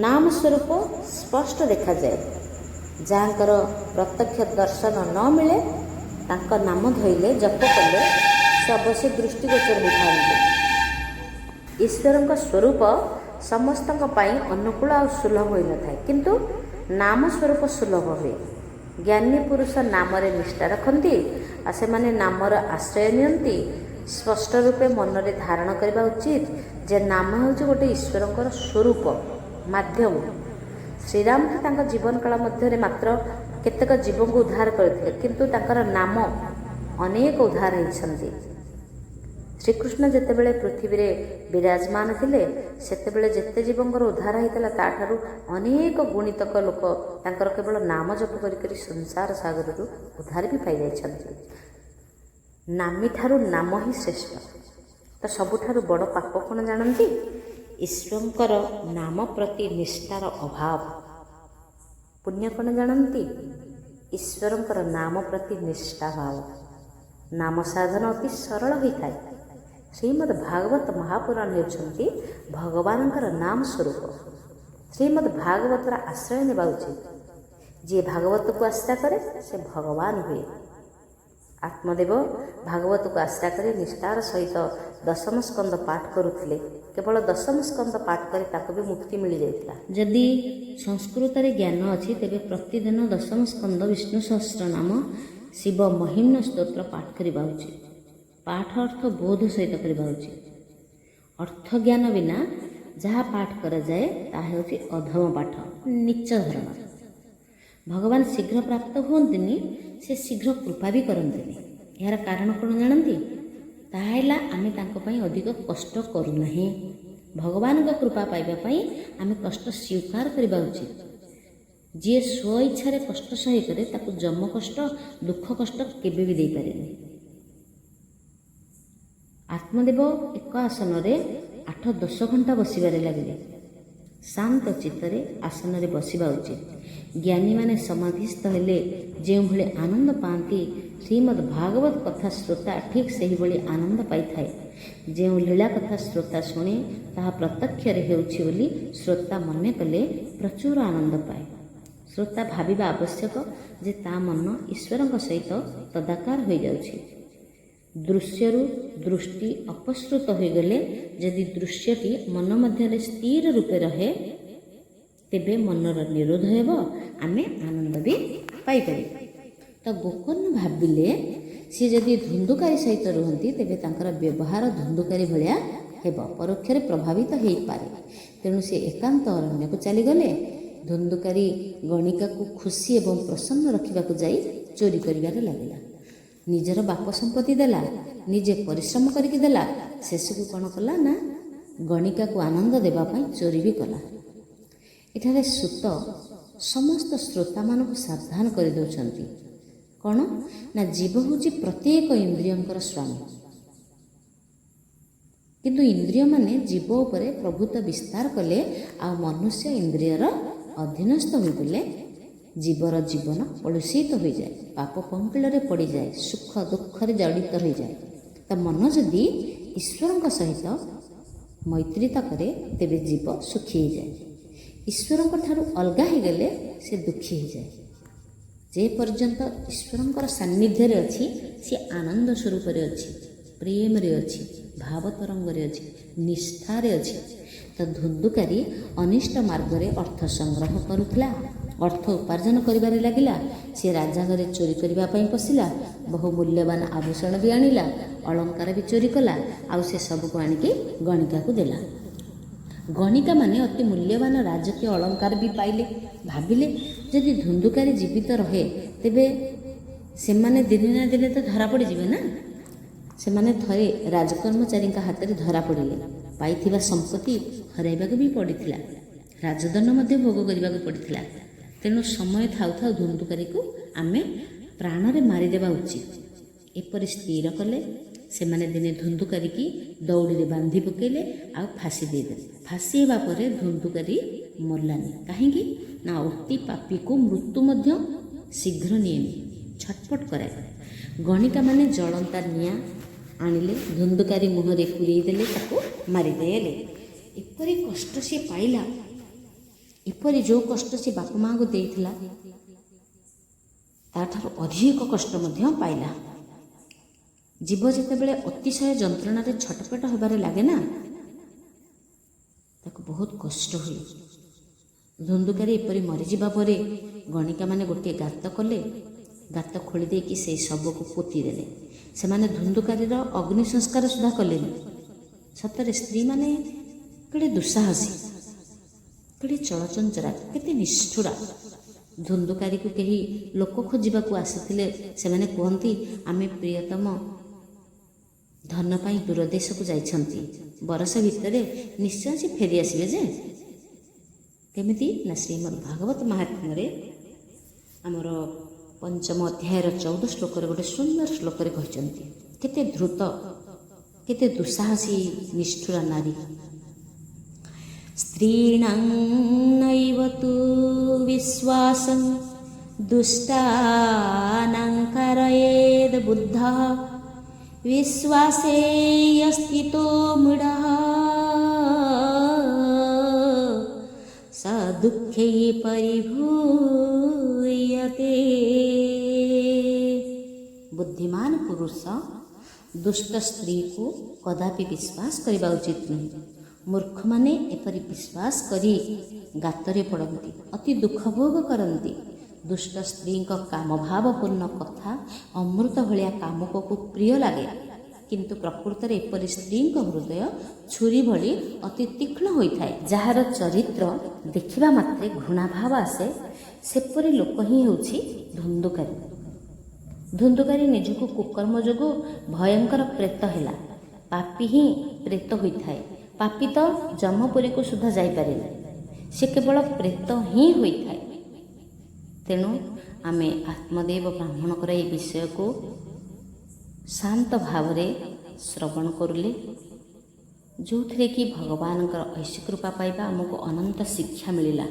ନାମ ସ୍ୱରୂପ ସ୍ପଷ୍ଟ ଦେଖାଯାଏ। ଯାହାଙ୍କର ପ୍ରତ୍ୟକ୍ଷ ଦର୍ଶନ ନ ମିଳେ ତାଙ୍କ ନାମ ଧଇଲେ ଜପ କଲେ ସେ ଅବଶ୍ୟ ଦୃଷ୍ଟିଗୋଚର ହୋଇଥାନ୍ତି। ଈଶ୍ୱରଙ୍କ ସ୍ୱରୂପ ସମସ୍ତଙ୍କ ପାଇଁ ଅନୁକୂଳ ଆଉ ସୁଲଭ ହୋଇନଥାଏ, କିନ୍ତୁ ନାମ ସ୍ୱରୂପ ସୁଲଭ ହୁଏ। ଜ୍ଞାନୀ ପୁରୁଷ ନାମରେ ନିଷ୍ଠା ରଖନ୍ତି ଆଉ ସେମାନେ ନାମର ଆଶ୍ରୟ ନିଅନ୍ତି। ସ୍ପଷ୍ଟ ରୂପେ ମନରେ ଧାରଣ କରିବା ଉଚିତ ଯେ ନାମ ହେଉଛି ଗୋଟେ ଈଶ୍ୱରଙ୍କର ସ୍ୱରୂପ, ମାଧ୍ୟମ। ଶ୍ରୀରାମ ତାଙ୍କ ଜୀବନକାଳ ମଧ୍ୟରେ ମାତ୍ର କେତେକ ଜୀବଙ୍କୁ ଉଦ୍ଧାର କରିଥିଲେ, କିନ୍ତୁ ତାଙ୍କର ନାମ ଅନେକ ଉଦ୍ଧାର ହୋଇଛନ୍ତି। ଶ୍ରୀକୃଷ୍ଣ ଯେତେବେଳେ ପୃଥିବୀରେ ବିରାଜମାନ ଥିଲେ ସେତେବେଳେ ଯେତେ ଜୀବଙ୍କର ଉଦ୍ଧାର ହୋଇଥିଲା ତାଠାରୁ ଅନେକ ଗୁଣିତକ ଲୋକ ତାଙ୍କର କେବଳ ନାମ ଜପ କରି ସଂସାର ସାଗରରୁ ଉଦ୍ଧାର ବି ପାଇଯାଇଛନ୍ତି। ନାମୀଠାରୁ ନାମ ହିଁ ଶ୍ରେଷ୍ଠ। ତ ସବୁଠାରୁ ବଡ଼ ପାପ କ'ଣ ଜାଣନ୍ତି? ଈଶ୍ୱରଙ୍କର ନାମ ପ୍ରତି ନିଷ୍ଠାର ଅଭାବ। ପୁଣ୍ୟ କ'ଣ ଜାଣନ୍ତି? ଈଶ୍ୱରଙ୍କର ନାମ ପ୍ରତି ନିଷ୍ଠା ଭାବ। ନାମ ସାଧନ ଅତି ସରଳ ହୋଇଥାଏ। ଶ୍ରୀମଦ୍ ଭାଗବତ ମହାପୁରାଣ ହେଉଛନ୍ତି ଭଗବାନଙ୍କର ନାମ ସ୍ୱରୂପ। ଶ୍ରୀମଦ୍ ଭାଗବତର ଆଶ୍ରୟ ନେବା ଉଚିତ। ଯିଏ ଭାଗବତକୁ ଆଶ୍ରା କରେ ସେ ଭଗବାନ ହୁଏ। ଆତ୍ମଦେବ ଭାଗବତକୁ ଆଶ୍ରା କରି ନିଷ୍ଠାର ସହିତ ଦଶମ ସ୍କନ୍ଦ ପାଠ କରୁଥିଲେ। କେବଳ ଦଶମ ସ୍କନ୍ଦ ପାଠ କରି ତାକୁ ବି ମୁକ୍ତି ମିଳିଯାଇଥିଲା। ଯଦି ସଂସ୍କୃତରେ ଜ୍ଞାନ ଅଛି ତେବେ ପ୍ରତିଦିନ ଦଶମ ସ୍କନ୍ଦ ବିଷ୍ଣୁ ସହସ୍ରନାମ ଶିବ ମହିମ୍ନ ସ୍ତୋତ୍ର ପାଠ କରିବା ଉଚିତ। ପାଠ ଅର୍ଥ ବୋଧ ସହିତ କରିବା ଉଚିତ। ଅର୍ଥ ଜ୍ଞାନ ବିନା ଯାହା ପାଠ କରାଯାଏ ତାହା ହେଉଛି ଅଧମ ପାଠ, ନୀଚ ଧରଣ। ଭଗବାନ ଶୀଘ୍ର ପ୍ରାପ୍ତ ହୁଅନ୍ତିନି, ସେ ଶୀଘ୍ର କୃପା ବି କରନ୍ତିନି। ଏହାର କାରଣ କ'ଣ ଜାଣନ୍ତି? ତାହା ହେଲା ଆମେ ତାଙ୍କ ପାଇଁ ଅଧିକ କଷ୍ଟ କରୁନାହିଁ। ଭଗବାନଙ୍କ କୃପା ପାଇବା ପାଇଁ ଆମେ କଷ୍ଟ ସ୍ୱୀକାର କରିବା ଉଚିତ। ଯିଏ ସ୍ୱ ଇଚ୍ଛାରେ କଷ୍ଟ ସହ୍ୟ କରେ ତାକୁ ଯମ କଷ୍ଟ, ଦୁଃଖ କଷ୍ଟ କେବେ ବି ଦେଇପାରେନି। ଆତ୍ମଦେବ ଏକ ଆସନରେ 8-10 ଘଣ୍ଟା ବସିବାରେ ଲାଗିଲେ। ଶାନ୍ତ ଚିତ୍ତରେ ଆସନରେ ବସିବା ଉଚିତ। ଜ୍ଞାନୀମାନେ ସମାଧିସ୍ଥ ହେଲେ ଯେଉଁଭଳି ଆନନ୍ଦ ପାଆନ୍ତି, ଶ୍ରୀମଦ୍ ଭାଗବତ କଥା ଶ୍ରୋତା ଠିକ୍ ସେହିଭଳି ଆନନ୍ଦ ପାଇଥାଏ। ଯେଉଁ ଲୀଳା କଥା ଶ୍ରୋତା ଶୁଣେ ତାହା ପ୍ରତ୍ୟକ୍ଷରେ ହେଉଛି ବୋଲି ଶ୍ରୋତା ମନେ କଲେ ପ୍ରଚୁର ଆନନ୍ଦ ପାଏ। ଶ୍ରୋତା ଭାବିବା ଆବଶ୍ୟକ ଯେ ତା ମନ ଈଶ୍ୱରଙ୍କ ସହିତ ତଦାକାର ହୋଇଯାଉଛି। ଦୃଶ୍ୟରୁ ଦୃଷ୍ଟି ଅପସୃତ ହୋଇଗଲେ ଯଦି ଦୃଶ୍ୟଟି ମନ ମଧ୍ୟରେ ସ୍ଥିର ରୂପେ ରହେ ତେବେ ମନର ନିରୋଧ ହେବ, ଆମେ ଆନନ୍ଦ ବି ପାଇପାରିବା। ତ ଗୋକର୍ଣ୍ଣ ଭାବିଲେ ସେ ଯଦି ଧୁନ୍ଦୁକାରୀ ସହିତ ରୁହନ୍ତି ତେବେ ତାଙ୍କର ବ୍ୟବହାର ଧୁନ୍ଦୁକାରୀ ଭଳିଆ ହେବ, ପରୋକ୍ଷରେ ପ୍ରଭାବିତ ହୋଇପାରେ। ତେଣୁ ସେ ଏକାନ୍ତ ଅରଣ୍ୟକୁ ଚାଲିଗଲେ। ଧୁନ୍ଦୁକାରୀ ଗଣିକାକୁ ଖୁସି ଏବଂ ପ୍ରସନ୍ନ ରଖିବାକୁ ଯାଇ ଚୋରି କରିବାରେ ଲାଗିଲା। ନିଜର ବାପ ସମ୍ପତ୍ତି ଦେଲା, ନିଜେ ପରିଶ୍ରମ କରିକି ଦେଲା, ଶେଷକୁ କ'ଣ କଲା ନା ଗଣିକାକୁ ଆନନ୍ଦ ଦେବା ପାଇଁ ଚୋରି ବି କଲା। ଏଠାରେ ସୂତ ସମସ୍ତ ଶ୍ରୋତାମାନଙ୍କୁ ସାବଧାନ କରିଦେଉଛନ୍ତି। କ'ଣ ନା ଜୀବ ହେଉଛି ପ୍ରତ୍ୟେକ ଇନ୍ଦ୍ରିୟଙ୍କର ସ୍ୱାମୀ, କିନ୍ତୁ ଇନ୍ଦ୍ରିୟମାନେ ଜୀବ ଉପରେ ପ୍ରଭୁତ୍ୱ ବିସ୍ତାର କଲେ ଆଉ ମନୁଷ୍ୟ ଇନ୍ଦ୍ରିୟର ଅଧୀନସ୍ଥ ହୋଇଗଲେ ଜୀବର ଜୀବନ କଳୁଷିତ ହୋଇଯାଏ, ପାପ ପଙ୍କିଳରେ ପଡ଼ିଯାଏ, ସୁଖ ଦୁଃଖରେ ଜଡ଼ିତ ହୋଇଯାଏ। ତା ମନ ଯଦି ଈଶ୍ୱରଙ୍କ ସହିତ ମୈତ୍ରୀତା କରେ ତେବେ ଜୀବ ସୁଖୀ ହୋଇଯାଏ। ଈଶ୍ୱରଙ୍କ ଠାରୁ ଅଲଗା ହୋଇଗଲେ ସେ ଦୁଃଖୀ ହୋଇଯାଏ। ଯେ ପର୍ଯ୍ୟନ୍ତ ଈଶ୍ୱରଙ୍କର ସାନ୍ନିଧ୍ୟରେ ଅଛି ସେ ଆନନ୍ଦ ସ୍ୱରୂପରେ ଅଛି, ପ୍ରେମରେ ଅଛି, ଭାବତରଙ୍ଗରେ ଅଛି, ନିଷ୍ଠାରେ ଅଛି। ତ ଧୁନ୍ଦୁକାରୀ ଅନିଷ୍ଟ ମାର୍ଗରେ ଅର୍ଥ ସଂଗ୍ରହ କରୁଥିଲା, ଅର୍ଥ ଉପାର୍ଜନ କରିବାରେ ଲାଗିଲା। ସେ ରାଜା ଘରେ ଚୋରି କରିବା ପାଇଁ ପଶିଲା, ବହୁ ମୂଲ୍ୟବାନ ଆଭୂଷଣ ବି ଆଣିଲା, ଅଳଙ୍କାର ବି ଚୋରି କଲା, ଆଉ ସେ ସବୁକୁ ଆଣିକି ଗଣିକାକୁ ଦେଲା। ଗଣିକା ମାନେ ଅତି ମୂଲ୍ୟବାନ ରାଜକୀୟ ଅଳଙ୍କାର ବି ପାଇଲେ। ଭାବିଲେ ଯଦି ଧୁନ୍ଦୁକାରୀ ଜୀବିତ ରହେ ତେବେ ସେମାନେ ଦିନେ ନା ଦିନେ ତ ଧରା ପଡ଼ିଯିବେ ନା। ସେମାନେ ଥରେ ରାଜକର୍ମଚାରୀଙ୍କ ହାତରେ ଧରା ପଡ଼ିଲେ, ପାଇଥିବା ସମ୍ପତ୍ତି ହରାଇବାକୁ ବି ପଡ଼ିଥିଲା, ରାଜଦଣ୍ଡ ମଧ୍ୟ ଭୋଗ କରିବାକୁ ପଡ଼ିଥିଲା। ତେଣୁ ସମୟ ଥାଉ ଥାଉ ଧୁନ୍ଦୁକାରୀକୁ ଆମେ ପ୍ରାଣରେ ମାରିଦେବା ଉଚିତ, ଏପରି ସ୍ଥିର କଲେ। ସେମାନେ ଦିନେ ଧୁନ୍ଦୁକାରୀକି ଦଉଡ଼ିରେ ବାନ୍ଧି ପକାଇଲେ ଆଉ ଫାଶୀ ଦେଇଦେଲେ। ଫାଶୀ ହେବା ପରେ ଧୁନ୍ଦୁକାରୀ ମଲାନି। କାହିଁକି ନା ଅତି ପାପୀକୁ ମୃତ୍ୟୁ ମଧ୍ୟ ଶୀଘ୍ର ନିଏନି, ଛଟପଟ କରାଏ। ଗଣିକାମାନେ ଜଳନ୍ତା ନିଆଁ ଆଣିଲେ, ଧୁନ୍ଦୁକାରୀ ମୁହଁରେ ପୂରେଇ ଦେଲେ, ତାକୁ ମାରିଦେଲେ। ଏପରି କଷ୍ଟ ସେ ପାଇଲା, ଏପରି ଯେଉଁ କଷ୍ଟ ସେ ବାପା ମାଆଙ୍କୁ ଦେଇଥିଲା ତାଠାରୁ ଅଧିକ କଷ୍ଟ ମଧ୍ୟ ପାଇଲା। ଜୀବ ଯେତେବେଳେ ଅତିଶୟ ଯନ୍ତ୍ରଣାରେ ଛଟପଟ ହେବାରେ ଲାଗେ ନା, ତାକୁ ବହୁତ କଷ୍ଟ ହୁଏ। ଧୁନ୍ଦୁକାରୀ ଏପରି ମରିଯିବା ପରେ ଗଣିକାମାନେ ଗୋଟିଏ ଗାତ କଲେ, ଗାତ ଖୋଳି ଦେଇକି ସେଇ ଶବକୁ ପୋତି ଦେଲେ। ସେମାନେ ଧୁନ୍ଦୁକାରୀର ଅଗ୍ନି ସଂସ୍କାର ସୁଦ୍ଧା କଲେନି। ସତରେ ସ୍ତ୍ରୀମାନେ କେଡ଼େ ଦୁଃସାହସୀ, କେଡ଼େ ଚଳଚଞ୍ଚଳା, କେତେ ନିଷ୍ଠୁରା। ଧୁନ୍ଦୁକାରୀକୁ କେହି ଲୋକ ଖୋଜିବାକୁ ଆସିଥିଲେ ସେମାନେ କୁହନ୍ତି, ଆମେ ପ୍ରିୟତମ ଧନ ପାଇଁ ଦୂରଦେଶକୁ ଯାଇଛନ୍ତି, ବରଷ ଭିତରେ ନିଶ୍ଚୟ ସେ ଫେରି ଆସିବେ। ଯେ କେମିତି ନା ଶ୍ରୀମଦ୍ ଭାଗବତ ମହାତ୍ମ୍ୟରେ ଆମର ପଞ୍ଚମ ଅଧ୍ୟାୟର 14 ଶ୍ଲୋକରେ ଗୋଟେ ସୁନ୍ଦର ଶ୍ଲୋକରେ କହିଛନ୍ତି, କେତେ ଧୃତ, କେତେ ଦୁଃସାହସୀ ନିଷ୍ଠୁରା ନାରୀ। ସ୍ତ୍ରୀଣାଂ ନୈବ ତୁ ବିଶ୍ୱାସଂ ଦୁଷ୍ଟାନାଂ କରୟେଦ୍ ବୁଦ୍ଧଃ ବିଶ୍ୱାସେ ୟସ୍ଥିतो ମୂଢ଼ଃ ସ ଦୁଃଖେ ପରିଭୂୟତେ। ବୁଦ୍ଧିମାନ ପୁରୁଷ ଦୁଷ୍ଟ ସ୍ତ୍ରୀକୁ କଦାପି ବିଶ୍ୱାସ କରିବା ଉଚିତ ନୁହେଁ। ମୂର୍ଖମାନେ ଏପରି ବିଶ୍ୱାସ କରି ଗାତରେ ପଡ଼ନ୍ତି, ଅତି ଦୁଃଖ ଭୋଗ କରନ୍ତି। ଦୁଷ୍ଟ ସ୍ତ୍ରୀଙ୍କ କାମଭାବପୂର୍ଣ୍ଣ କଥା ଅମୃତ ଭଳିଆ କାମୁକକୁ ପ୍ରିୟ ଲାଗେ, କିନ୍ତୁ ପ୍ରକୃତରେ ଏପରି ସ୍ତ୍ରୀଙ୍କ ହୃଦୟ ଛୁରୀ ଭଳି ଅତି ତୀକ୍ଷ୍ଣ ହୋଇଥାଏ। ଯାହାର ଚରିତ୍ର ଦେଖିବା ମାତ୍ରେ ଘୃଣାଭାବ ଆସେ, ସେପରି ଲୋକ ହିଁ ହେଉଛି ଧୁନ୍ଦୁକାରୀ। ଧୁନ୍ଦୁକାରୀ ନିଜକୁ କୁକର୍ମ ଯୋଗୁଁ ଭୟଙ୍କର ପ୍ରେତ ହେଲା। ପାପୀ ହିଁ ପ୍ରେତ ହୋଇଥାଏ। ପାପୀ ତ ଯମପୁରୀକୁ ସୁଦ୍ଧା ଯାଇପାରେନି, ସେ କେବଳ ପ୍ରେତ ହିଁ ହୋଇଥାଏ। ତେଣୁ ଆମେ ଆତ୍ମଦେବ ବ୍ରାହ୍ମଣଙ୍କର ଏହି ବିଷୟକୁ ଶାନ୍ତ ଭାବରେ ଶ୍ରବଣ କରିଲେ, ଯେଉଁଥିରେ କି ଭଗବାନଙ୍କର ଐଶ୍ୱକୃପା ପାଇବା ଆମକୁ ଅନନ୍ତ ଶିକ୍ଷା ମିଳିଲା।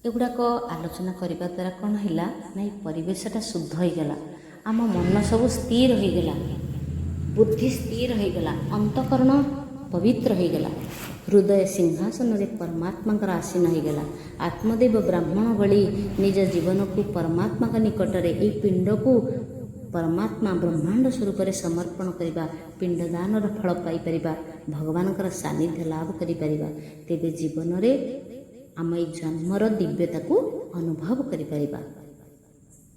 ଏଗୁଡ଼ାକ ଆଲୋଚନା କରିବା ଦ୍ୱାରା କ'ଣ ହେଲା ନା ଏ ପରିବେଶଟା ଶୁଦ୍ଧ ହୋଇଗଲା, ଆମ ମନ ସବୁ ସ୍ଥିର ହୋଇଗଲା, ବୁଦ୍ଧି ସ୍ଥିର ହୋଇଗଲା, ଅନ୍ତଃକରଣ ପବିତ୍ର ହୋଇଗଲା, ହୃଦୟ ସିଂହାସନରେ ପରମାତ୍ମାଙ୍କର ଆସୀନ ହୋଇଗଲା। ଆତ୍ମଦେବ ବ୍ରାହ୍ମଣ ଭଳି ନିଜ ଜୀବନକୁ ପରମାତ୍ମାଙ୍କ ନିକଟରେ, ଏହି ପିଣ୍ଡକୁ ପରମାତ୍ମା ବ୍ରହ୍ମାଣ୍ଡ ସ୍ୱରୂପରେ ସମର୍ପଣ କରିବା, ପିଣ୍ଡଦାନର ଫଳ ପାଇପାରିବା, ଭଗବାନଙ୍କର ସାନ୍ନିଧ୍ୟ ଲାଭ କରିପାରିବା। ତେବେ ଜୀବନରେ ଆମ ଏହି ଜନ୍ମର ଦିବ୍ୟତାକୁ ଅନୁଭବ କରିପାରିବା।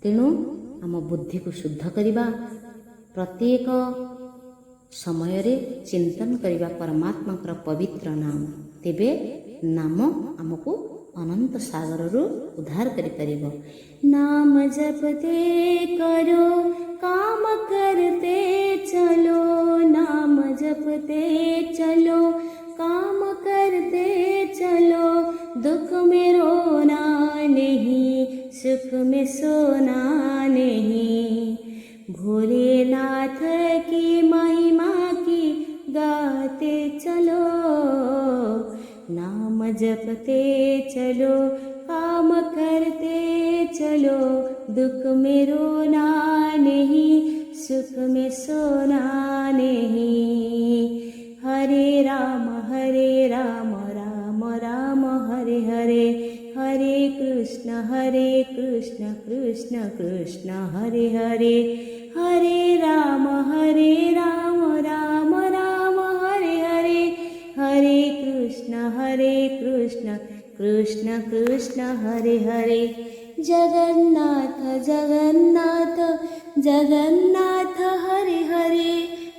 ତେଣୁ ଆମ ବୁଦ୍ଧିକୁ ଶୁଦ୍ଧ କରିବା, ପ୍ରତ୍ୟେକ ସମୟରେ ଚିନ୍ତନ କରିବା ପରମାତ୍ମାଙ୍କର ପବିତ୍ର ନାମ, ତେବେ ନାମ ଆମକୁ ଅନନ୍ତ ସାଗରରୁ ଉଦ୍ଧାର କରିପାରିବ। ନାମ ଜପତେ କରୋ काम करते चलो, नाम जपते चलो काम करते चलो, दुख में रोना नहीं सुख में सोना नहीं, भोलेनाथ की महिमा की गाते चलो, नाम जपते चलो काम करते चलो, दुख में रोना नहीं सुख में सोना नहीं, हरे राम राम राम हरे हरे, हरे कृष्ण कृष्ण कृष्ण हरे हरे, हरे राम राम राम हरे हरे, हरे कृष्ण कृष्ण कृष्ण हरे हरे, जगन्नाथ जगन्नाथ जगन्नाथ हरे हरे,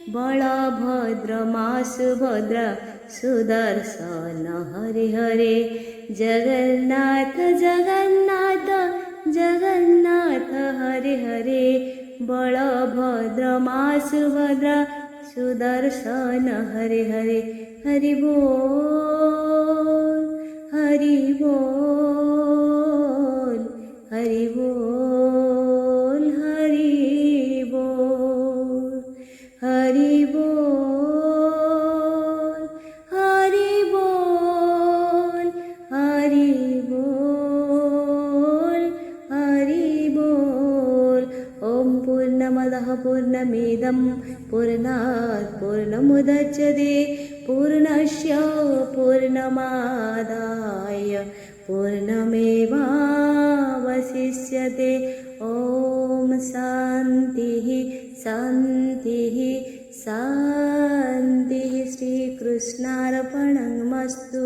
बलभद्र मां सुभद्रा सुदर्शन हरे हरे, जगन्नाथ जगन्नाथ जगन्नाथ हरे हरे, बलभद्र मां सुभद्रा सुदर्शन हरे हरे, हरि बोल हरि बोल हरि बोल हरि बोल हरि बोल हरि बोल हरि बोल हरि बोल। ओम पूर्णमदः पूर्णमिदं पूर्णात् पूर्णमुदच्यते, पूर्णस्य पूर्णमादाय पूर्णमेवावशिष्यते। ओम शान्तिः शान्तिः शान्तिः। श्रीकृष्णार्पणमस्तु।